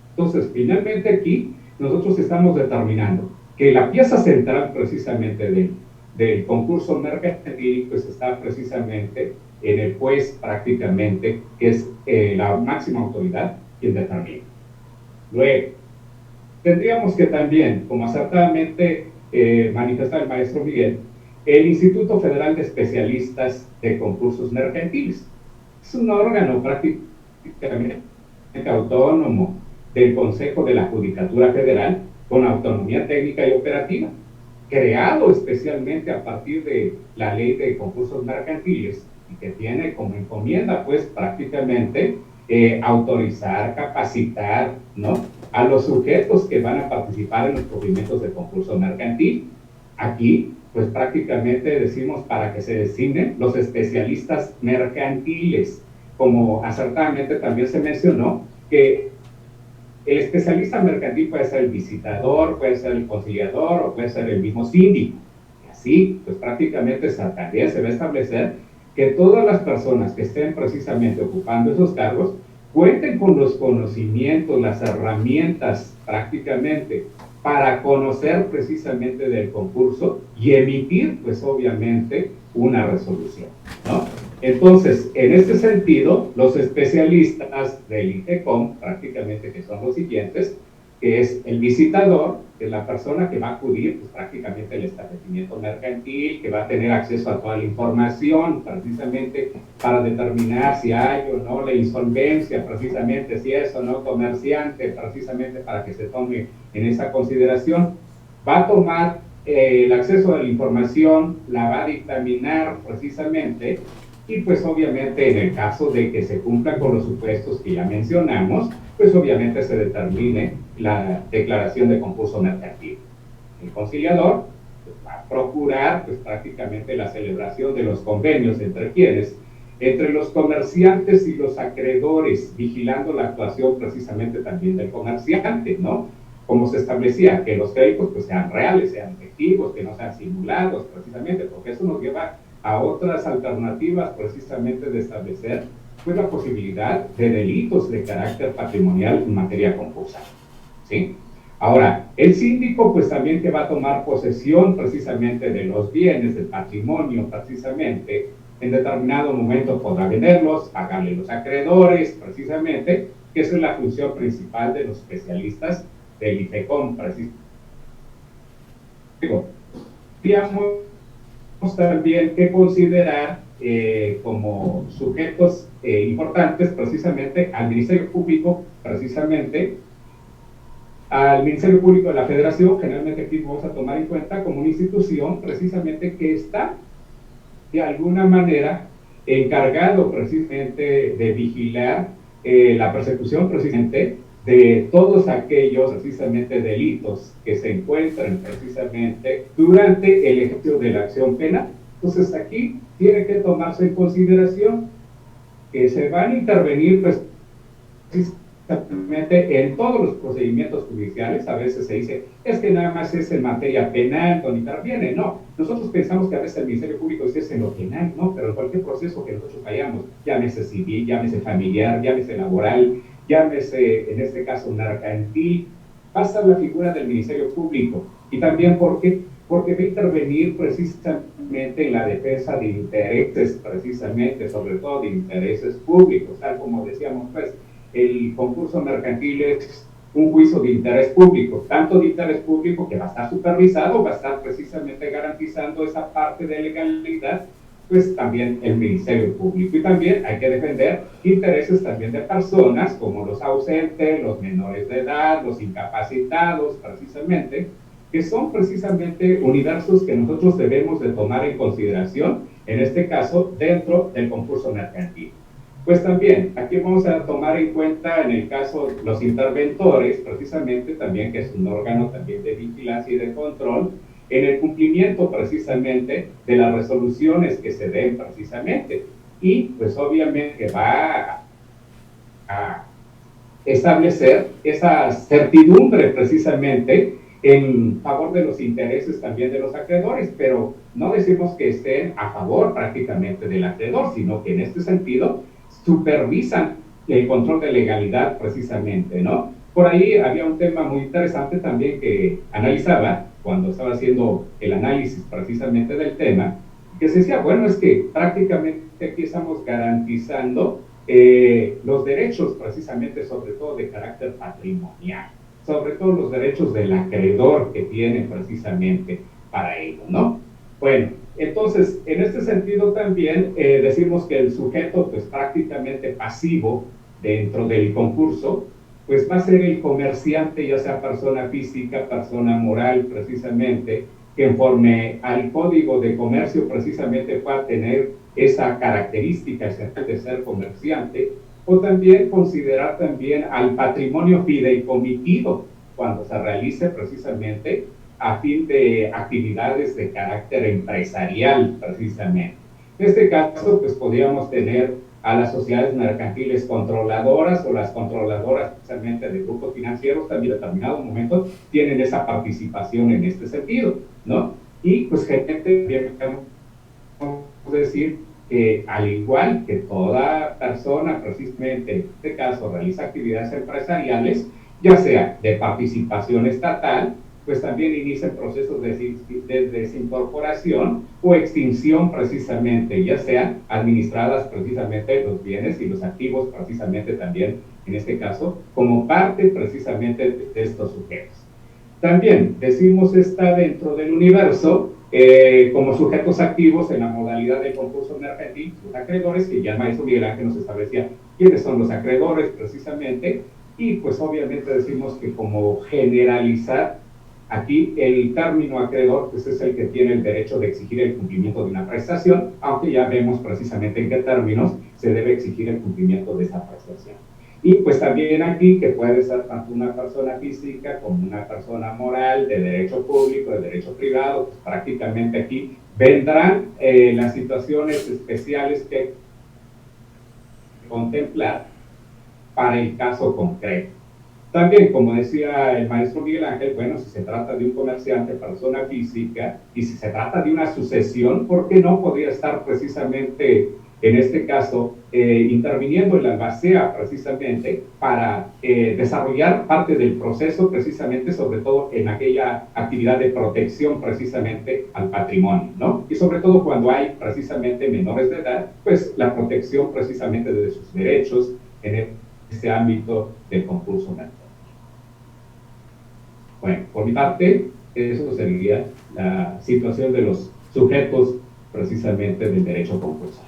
Entonces, finalmente aquí, nosotros estamos determinando que la pieza central precisamente del concurso mercantil pues está precisamente en el juez prácticamente, que es la máxima autoridad quien determina. Luego, tendríamos que también, como acertadamente manifestaba el maestro Miguel, el Instituto Federal de Especialistas de Concursos Mercantiles. Es un órgano prácticamente autónomo del Consejo de la Judicatura Federal con autonomía técnica y operativa, creado especialmente a partir de la Ley de Concursos Mercantiles y que tiene como encomienda pues prácticamente autorizar, capacitar, ¿no?, a los sujetos que van a participar en los procedimientos de concurso mercantil. Aquí pues prácticamente decimos para que se designen los especialistas mercantiles, como acertadamente también se mencionó que el especialista mercantil puede ser el visitador, puede ser el conciliador o puede ser el mismo síndico. Y así, pues prácticamente también se va a establecer que todas las personas que estén precisamente ocupando esos cargos cuenten con los conocimientos, las herramientas prácticamente para conocer precisamente del concurso y emitir, pues obviamente, una resolución, ¿no? Entonces, en este sentido, los especialistas del IFECOM, prácticamente que son los siguientes, que es el visitador, que es la persona que va a acudir pues, prácticamente al establecimiento mercantil, que va a tener acceso a toda la información, precisamente para determinar si hay o no la insolvencia, precisamente si es o no comerciante, precisamente para que se tome en esa consideración. Va a tomar el acceso a la información, la va a dictaminar precisamente, y pues obviamente en el caso de que se cumplan con los supuestos que ya mencionamos, pues obviamente se determine la declaración de concurso mercantil. El conciliador pues, va a procurar pues prácticamente la celebración de los convenios entre quienes, entre los comerciantes y los acreedores, vigilando la actuación precisamente también del comerciante, ¿no? Como se establecía, que los créditos pues sean reales, sean efectivos, que no sean simulados precisamente, porque eso nos lleva a otras alternativas precisamente de establecer pues la posibilidad de delitos de carácter patrimonial en materia concursal, ¿sí? Ahora, el síndico pues también que va a tomar posesión precisamente de los bienes, del patrimonio precisamente, en determinado momento podrá venderlos, pagarle los acreedores precisamente, que esa es la función principal de los especialistas del IFECOM precisamente. Digamos también que considerar como sujetos importantes precisamente al Ministerio Público, precisamente al Ministerio Público de la Federación. Generalmente aquí vamos a tomar en cuenta como una institución precisamente que está de alguna manera encargado precisamente de vigilar la persecución precisamente de todos aquellos precisamente delitos que se encuentran precisamente durante el ejercicio de la acción penal. Entonces aquí tiene que tomarse en consideración que se van a intervenir pues, precisamente en todos los procedimientos judiciales. A veces se dice, es que nada más es en materia penal donde interviene. No, nosotros pensamos que a veces el Ministerio Público es en lo penal, ¿no? Pero en cualquier proceso que nosotros vayamos, llámese civil, llámese familiar, llámese laboral, llámese, en este caso, mercantil, pasa la figura del Ministerio Público. Y también, ¿por qué? Porque va a intervenir precisamente en la defensa de intereses, precisamente, sobre todo de intereses públicos, tal como decíamos, pues, el concurso mercantil es un juicio de interés público, tanto de interés público que va a estar supervisado, va a estar precisamente garantizando esa parte de legalidad, pues también el Ministerio Público. Y también hay que defender intereses también de personas como los ausentes, los menores de edad, los incapacitados, precisamente, que son precisamente universos que nosotros debemos de tomar en consideración, en este caso, dentro del concurso mercantil. Pues también, aquí vamos a tomar en cuenta, en el caso, los interventores, precisamente también, que es un órgano también de vigilancia y de control, en el cumplimiento precisamente de las resoluciones que se den precisamente. Y pues obviamente va a establecer esa certidumbre precisamente en favor de los intereses también de los acreedores, pero no decimos que estén a favor prácticamente del acreedor, sino que en este sentido supervisan el control de legalidad precisamente, ¿no? Por ahí había un tema muy interesante también que analizaba cuando estaba haciendo el análisis precisamente del tema, que se decía, bueno, es que prácticamente aquí estamos garantizando los derechos precisamente, sobre todo de carácter patrimonial, sobre todo los derechos del acreedor que tiene precisamente para ello, ¿no? Bueno, entonces, en este sentido también decimos que el sujeto, pues prácticamente pasivo dentro del concurso, pues va a ser el comerciante, ya sea persona física, persona moral, precisamente, que conforme al Código de Comercio precisamente pueda tener esa característica esencial de ser comerciante, o también considerar también al patrimonio fideicomitido cuando se realice precisamente a fin de actividades de carácter empresarial precisamente. En este caso, pues podríamos tener a las sociedades mercantiles controladoras o las controladoras precisamente de grupos financieros también en determinados momentos tienen esa participación en este sentido, ¿no? Y pues gente, podemos decir que al igual que toda persona precisamente en este caso realiza actividades empresariales, ya sea de participación estatal, pues también inician procesos de desincorporación o extinción precisamente, ya sean administradas precisamente los bienes y los activos precisamente también, en este caso, como parte precisamente de estos sujetos. También decimos está dentro del universo como sujetos activos en la modalidad del concurso mercantil, los acreedores, que ya el maestro Miguel Ángel nos establecía quiénes son los acreedores precisamente, y pues obviamente decimos que como generalizar aquí el término acreedor pues es el que tiene el derecho de exigir el cumplimiento de una prestación, aunque ya vemos precisamente en qué términos se debe exigir el cumplimiento de esa prestación. Y pues también aquí que puede ser tanto una persona física como una persona moral, de derecho público, de derecho privado, pues prácticamente aquí vendrán las situaciones especiales que contemplar para el caso concreto. También, como decía el maestro Miguel Ángel, bueno, si se trata de un comerciante, persona física, y si se trata de una sucesión, ¿por qué no podría estar precisamente, en este caso, interviniendo en la albacea precisamente para desarrollar parte del proceso precisamente, sobre todo en aquella actividad de protección precisamente al patrimonio, ¿no? Y sobre todo cuando hay precisamente menores de edad, pues la protección precisamente de sus derechos en este ámbito del concurso mercantil. Bueno, por mi parte, eso sería la situación de los sujetos precisamente del derecho concursal.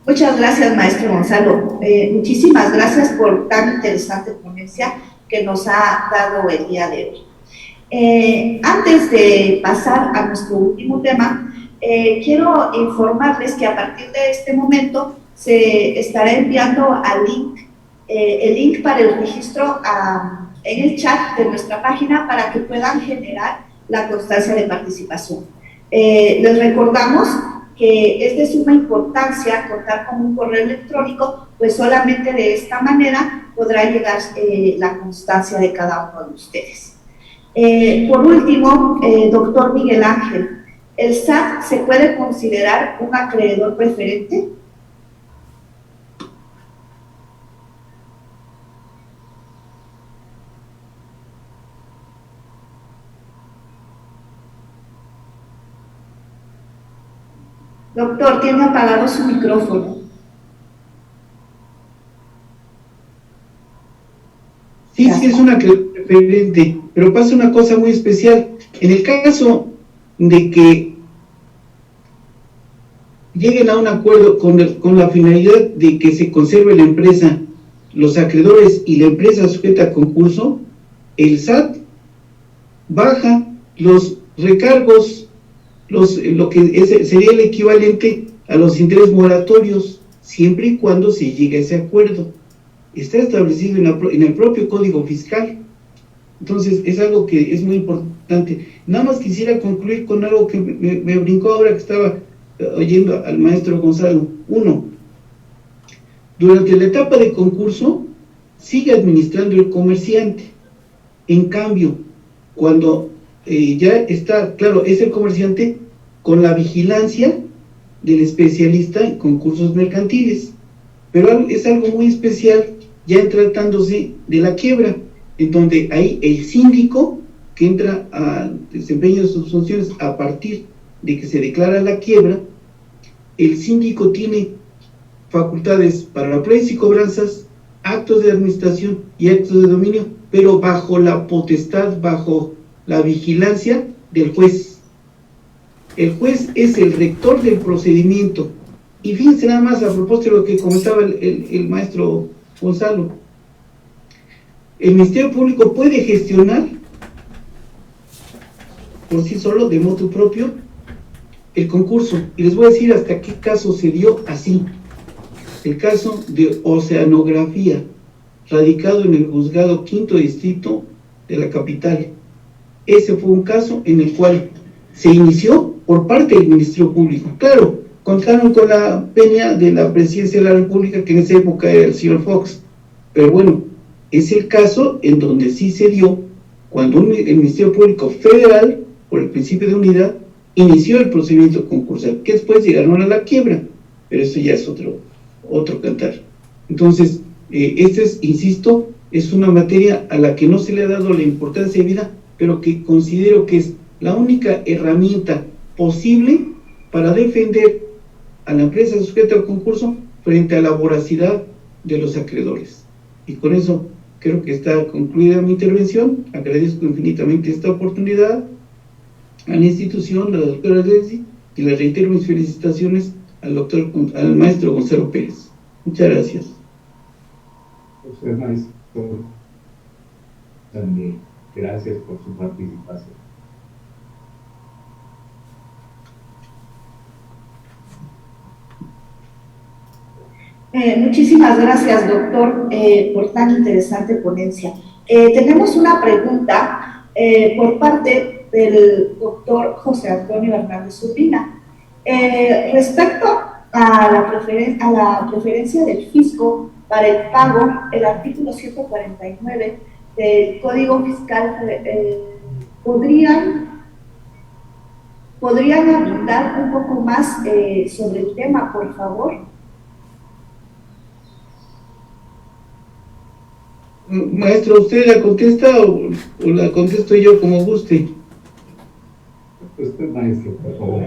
Muchas gracias, maestro Gonzalo. Muchísimas gracias por tan interesante ponencia que nos ha dado el día de hoy. Antes de pasar a nuestro último tema, quiero informarles que a partir de este momento se estará enviando el link para el registro en el chat de nuestra página para que puedan generar la constancia de participación. Les recordamos que es de suma importancia contar con un correo electrónico, pues solamente de esta manera podrá llegar la constancia de cada uno de ustedes. Por último, doctor Miguel Ángel, ¿el SAT se puede considerar un acreedor preferente? Doctor, tiene apagado su micrófono. Sí, sí es una preferente, pero pasa una cosa muy especial. En el caso de que lleguen a un acuerdo con la finalidad de que se conserve la empresa, los acreedores y la empresa sujeta a concurso, el SAT baja los recargos, lo que sería el equivalente a los intereses moratorios, siempre y cuando se llegue a ese acuerdo. Está establecido en el propio Código Fiscal. Entonces, es algo que es muy importante. Nada más quisiera concluir con algo que me brincó ahora que estaba oyendo al maestro Gonzalo. Uno, Durante la etapa de concurso, sigue administrando el comerciante. En cambio, cuando ya está, claro, es el comerciante con la vigilancia del especialista en concursos mercantiles. Pero es algo muy especial ya tratándose de la quiebra, en donde ahí el síndico que entra al desempeño de sus funciones a partir de que se declara la quiebra, el síndico tiene facultades para la precios y cobranzas, actos de administración y actos de dominio, pero bajo la potestad, bajo la vigilancia del juez. El juez es el rector del procedimiento. Y fíjense nada más a propósito de lo que comentaba el maestro Gonzalo. El Ministerio Público puede gestionar por sí solo, de motu propio, el concurso. Y les voy a decir hasta qué caso se dio así. El caso de Oceanografía, radicado en el juzgado quinto distrito de la capital. Ese fue un caso en el cual se inició por parte del Ministerio Público. Claro, contaron con la peña de la Presidencia de la República, que en esa época era el señor Fox. Pero bueno, es el caso en donde sí se dio cuando el Ministerio Público Federal, por el principio de unidad, inició el procedimiento concursal, que después llegaron a la quiebra, pero eso ya es otro cantar. Entonces, este es, insisto, es una materia a la que no se le ha dado la importancia debida, pero que considero que es la única herramienta posible para defender a la empresa sujeta al concurso frente a la voracidad de los acreedores. Y con eso creo que está concluida mi intervención. Agradezco infinitamente esta oportunidad a la institución, a la doctora Leslie, y le reitero mis felicitaciones al maestro Gonzalo Pérez. Muchas gracias. José maestro, también gracias por su participación. Muchísimas gracias, doctor, por tan interesante ponencia. Tenemos una pregunta por parte del doctor José Antonio Hernández Urbina. Respecto a la preferencia del fisco para el pago, el artículo 149 del Código Fiscal, ¿podrían abundar un poco más sobre el tema, por favor? Maestro, ¿usted la contesta o la contesto yo como guste? Usted, maestro, por favor.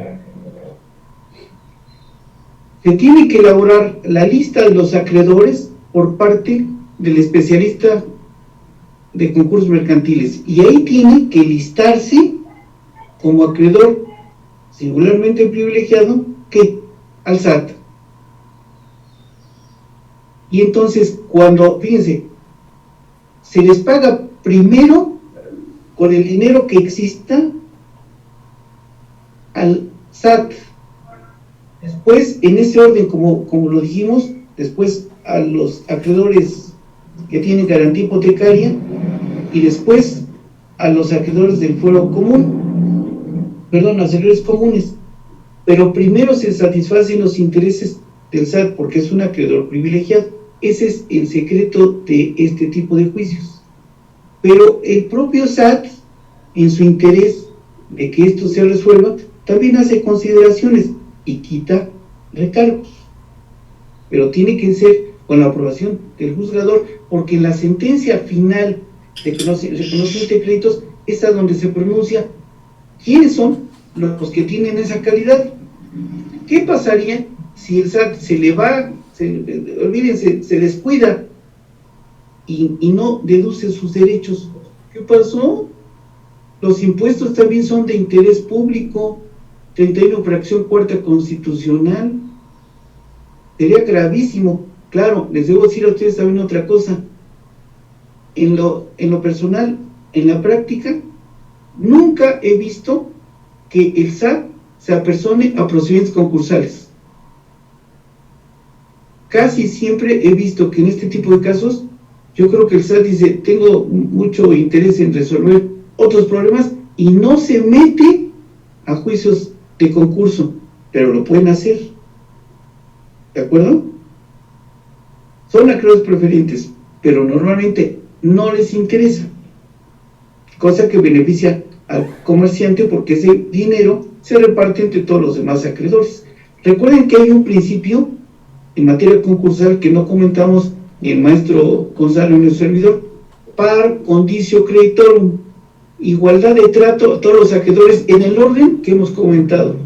Se tiene que elaborar la lista de los acreedores por parte del especialista de concursos mercantiles, y ahí tiene que listarse como acreedor singularmente privilegiado que al SAT. Y entonces, cuando, fíjense, se les paga primero con el dinero que exista al SAT, después en ese orden como lo dijimos, después a los acreedores que tienen garantía hipotecaria y después a los acreedores del fuero común, perdón, a los acreedores comunes, pero primero se satisfacen los intereses del SAT porque es un acreedor privilegiado. Ese es el secreto de este tipo de juicios. Pero el propio SAT, en su interés de que esto se resuelva, también hace consideraciones y quita recargos. Pero tiene que ser con la aprobación del juzgador, porque en la sentencia final de reconocimiento de créditos es a donde se pronuncia quiénes son los que tienen esa calidad. ¿Qué pasaría si el SAT se le va, olvídense, se descuida y no deduce sus derechos? ¿Qué pasó? Los impuestos también son de interés público, 31 fracción cuarta constitucional. Sería gravísimo. Claro, les debo decir a ustedes también otra cosa. En lo personal, en la práctica, nunca he visto que el SAT se apersone a procedimientos concursales. Casi siempre he visto que en este tipo de casos, yo creo que el SAT dice, tengo mucho interés en resolver otros problemas y no se mete a juicios de concurso, pero lo pueden hacer. ¿De acuerdo? son acreedores preferentes, pero normalmente no les interesa, cosa que beneficia al comerciante porque ese dinero se reparte entre todos los demás acreedores. Recuerden que hay un principio en materia concursal que no comentamos ni el maestro Gonzalo ni el servidor: par condicio creditorum, igualdad de trato a todos los acreedores en el orden que hemos comentado: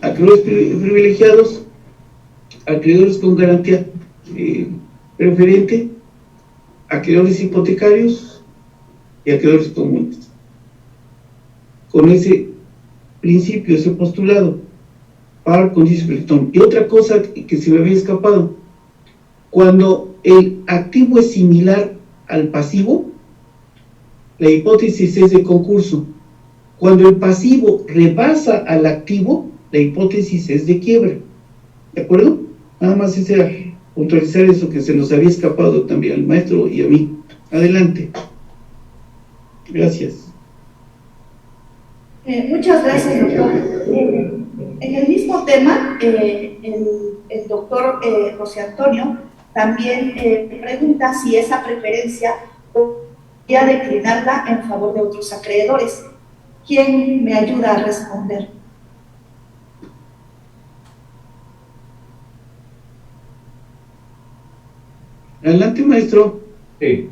acreedores privilegiados, acreedores con garantía preferente, acreedores hipotecarios y acreedores comunes. Con ese principio, ese postulado, par condicio creditorum. Y otra cosa que se me había escapado: cuando el activo es similar al pasivo, la hipótesis es de concurso. Cuando el pasivo rebasa al activo, la hipótesis es de quiebra. ¿De acuerdo? Nada más era puntualizar eso que se nos había escapado también al maestro y a mí. Adelante. Gracias. Muchas gracias, doctor. En el mismo tema, el doctor José Antonio también pregunta si esa preferencia podría declinarla en favor de otros acreedores. ¿Quién me ayuda a responder? Adelante, maestro. Sí.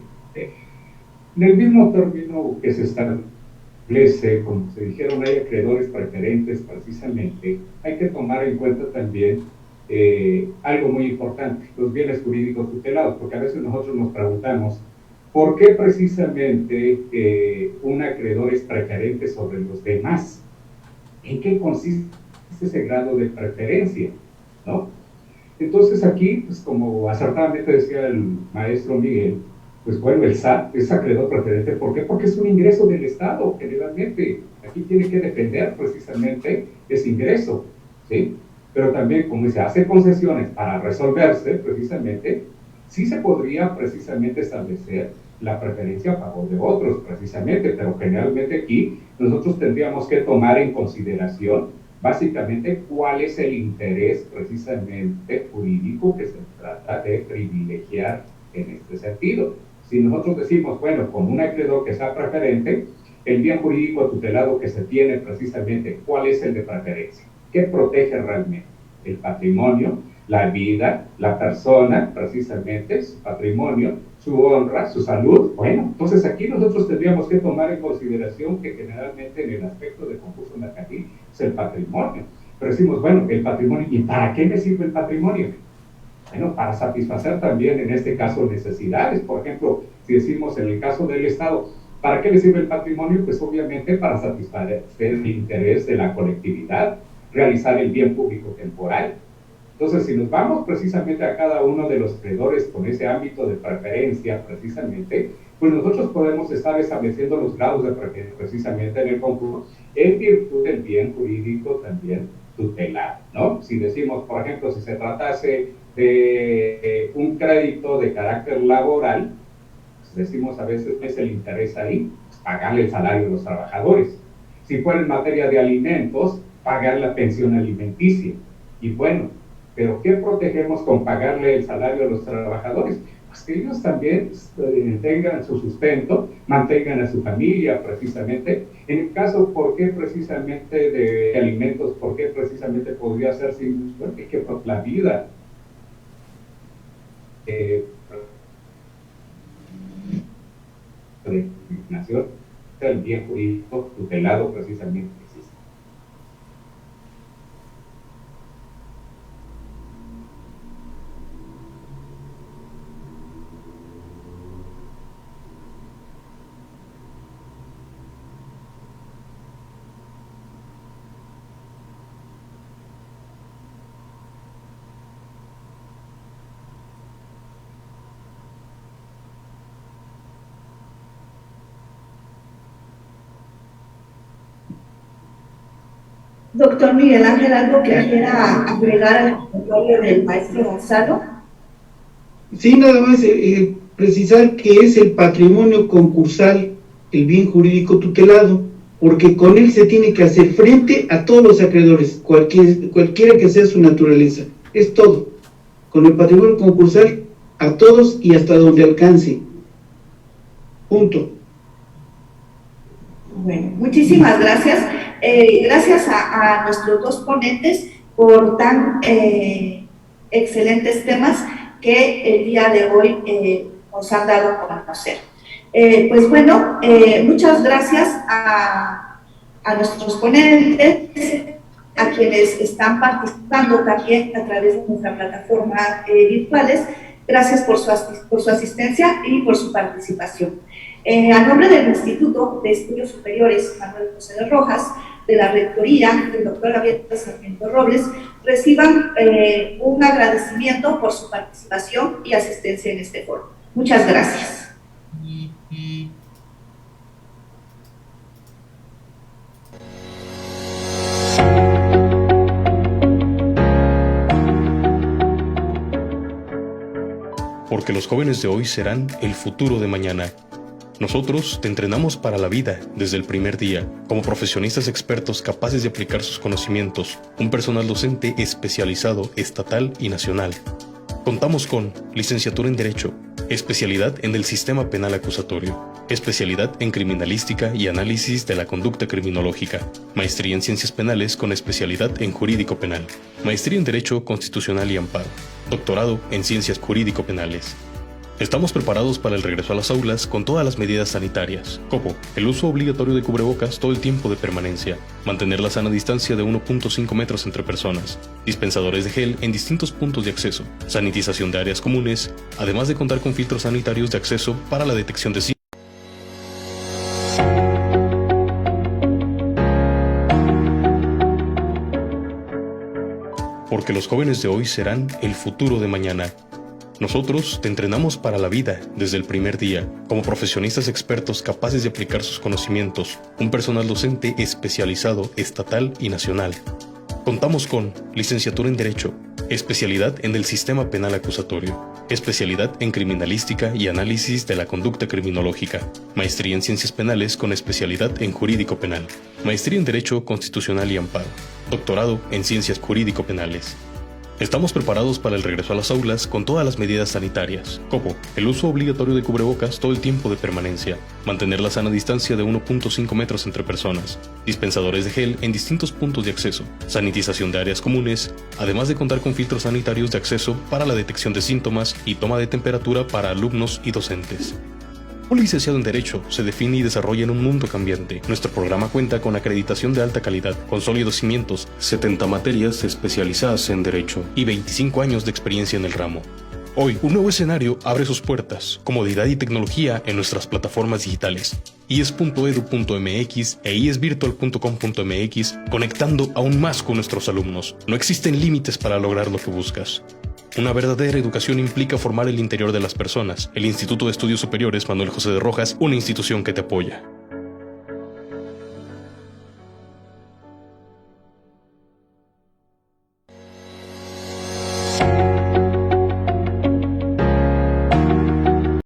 En el mismo término que se establece, como se dijeron, hay acreedores preferentes precisamente, hay que tomar en cuenta también algo muy importante: los bienes jurídicos tutelados, porque a veces nosotros nos preguntamos ¿por qué precisamente un acreedor es preferente sobre los demás? ¿En qué consiste ese grado de preferencia? ¿No? Entonces aquí, pues como acertadamente decía el maestro Miguel, pues bueno, el SAT es acreedor preferente. ¿Por qué? Porque es un ingreso del Estado, generalmente. Aquí tiene que defender precisamente ese ingreso, ¿sí? Pero también, como se hace concesiones para resolverse, precisamente, sí se podría precisamente establecer la preferencia a favor de otros, precisamente, pero generalmente aquí nosotros tendríamos que tomar en consideración básicamente cuál es el interés precisamente jurídico que se trata de privilegiar en este sentido. Si nosotros decimos, bueno, con un acreedor que sea preferente, el bien jurídico tutelado que se tiene precisamente, ¿cuál es el de preferencia? ¿Qué protege realmente? El patrimonio, la vida, la persona, precisamente, su patrimonio, su honra, su salud. Bueno, entonces aquí nosotros tendríamos que tomar en consideración que generalmente en el aspecto de concurso mercantil es el patrimonio. Pero decimos, bueno, el patrimonio, ¿y para qué me sirve el patrimonio? Bueno, para satisfacer también en este caso necesidades. Por ejemplo, si decimos en el caso del Estado, ¿para qué le sirve el patrimonio? Pues obviamente para satisfacer el interés de la colectividad, realizar el bien público temporal. Entonces, si nos vamos precisamente a cada uno de los acreedores con ese ámbito de preferencia, precisamente, pues nosotros podemos estar estableciendo los grados de preferencia precisamente en el concurso, en virtud del bien jurídico también tutelar, ¿no? Si decimos, por ejemplo, si se tratase de un crédito de carácter laboral, pues decimos a veces, ¿qué es el interés ahí? Pues pagarle el salario a los trabajadores. Si fuera en materia de alimentos, pagar la pensión alimenticia. Y bueno, ¿pero qué protegemos con pagarle el salario a los trabajadores? Pues que ellos también tengan su sustento, mantengan a su familia precisamente. En el caso, ¿por qué precisamente de alimentos? ¿Por qué precisamente podría ser sin que la vida? De discriminación, el bien jurídico tutelado precisamente existe. Doctor Miguel Ángel, ¿algo que quiera agregar al comentario del maestro Gonzalo? Sí, nada más precisar que es el patrimonio concursal el bien jurídico tutelado, porque con él se tiene que hacer frente a todos los acreedores, cualquiera que sea su naturaleza. Es todo. Con el patrimonio concursal a todos y hasta donde alcance. Punto. Bueno, muchísimas gracias. Gracias a nuestros dos ponentes por tan excelentes temas que el día de hoy nos han dado a conocer. Pues bueno, muchas gracias a nuestros ponentes, a quienes están participando también a través de nuestra plataforma virtuales. Gracias por su asistencia y por su participación. A nombre del Instituto de Estudios Superiores Manuel José de Rojas, de la Rectoría, del doctor Gabriel Sarmiento Robles, reciban un agradecimiento por su participación y asistencia en este foro. Muchas gracias. Porque los jóvenes de hoy serán el futuro de mañana. Nosotros te entrenamos para la vida desde el primer día, como profesionistas expertos capaces de aplicar sus conocimientos, un personal docente especializado estatal y nacional. Contamos con licenciatura en Derecho, especialidad en el Sistema Penal Acusatorio, especialidad en Criminalística y Análisis de la Conducta Criminológica, maestría en Ciencias Penales con especialidad en Jurídico Penal, maestría en Derecho Constitucional y Amparo, doctorado en Ciencias Jurídico-Penales. Estamos preparados para el regreso a las aulas con todas las medidas sanitarias, como el uso obligatorio de cubrebocas todo el tiempo de permanencia, mantener la sana distancia de 1.5 metros entre personas, dispensadores de gel en distintos puntos de acceso, sanitización de áreas comunes, además de contar con filtros sanitarios de acceso para la detección de síntomas. Porque los jóvenes de hoy serán el futuro de mañana. Nosotros te entrenamos para la vida desde el primer día, como profesionistas expertos capaces de aplicar sus conocimientos, un personal docente especializado estatal y nacional. Contamos con licenciatura en Derecho, especialidad en el Sistema Penal Acusatorio, especialidad en Criminalística y Análisis de la Conducta Criminológica, maestría en Ciencias Penales con especialidad en Jurídico Penal, maestría en Derecho Constitucional y Amparo, doctorado en Ciencias Jurídico-Penales. Estamos preparados para el regreso a las aulas con todas las medidas sanitarias, como el uso obligatorio de cubrebocas todo el tiempo de permanencia, mantener la sana distancia de 1.5 metros entre personas, dispensadores de gel en distintos puntos de acceso, sanitización de áreas comunes, además de contar con filtros sanitarios de acceso para la detección de síntomas y toma de temperatura para alumnos y docentes. Un licenciado en Derecho se define y desarrolla en un mundo cambiante. Nuestro programa cuenta con acreditación de alta calidad, con sólidos cimientos, 70 materias especializadas en Derecho y 25 años de experiencia en el ramo. Hoy, un nuevo escenario abre sus puertas, comodidad y tecnología en nuestras plataformas digitales, ies.edu.mx e iesvirtual.com.mx, conectando aún más con nuestros alumnos. No existen límites para lograr lo que buscas. Una verdadera educación implica formar el interior de las personas. El Instituto de Estudios Superiores Manuel José de Rojas, una institución que te apoya.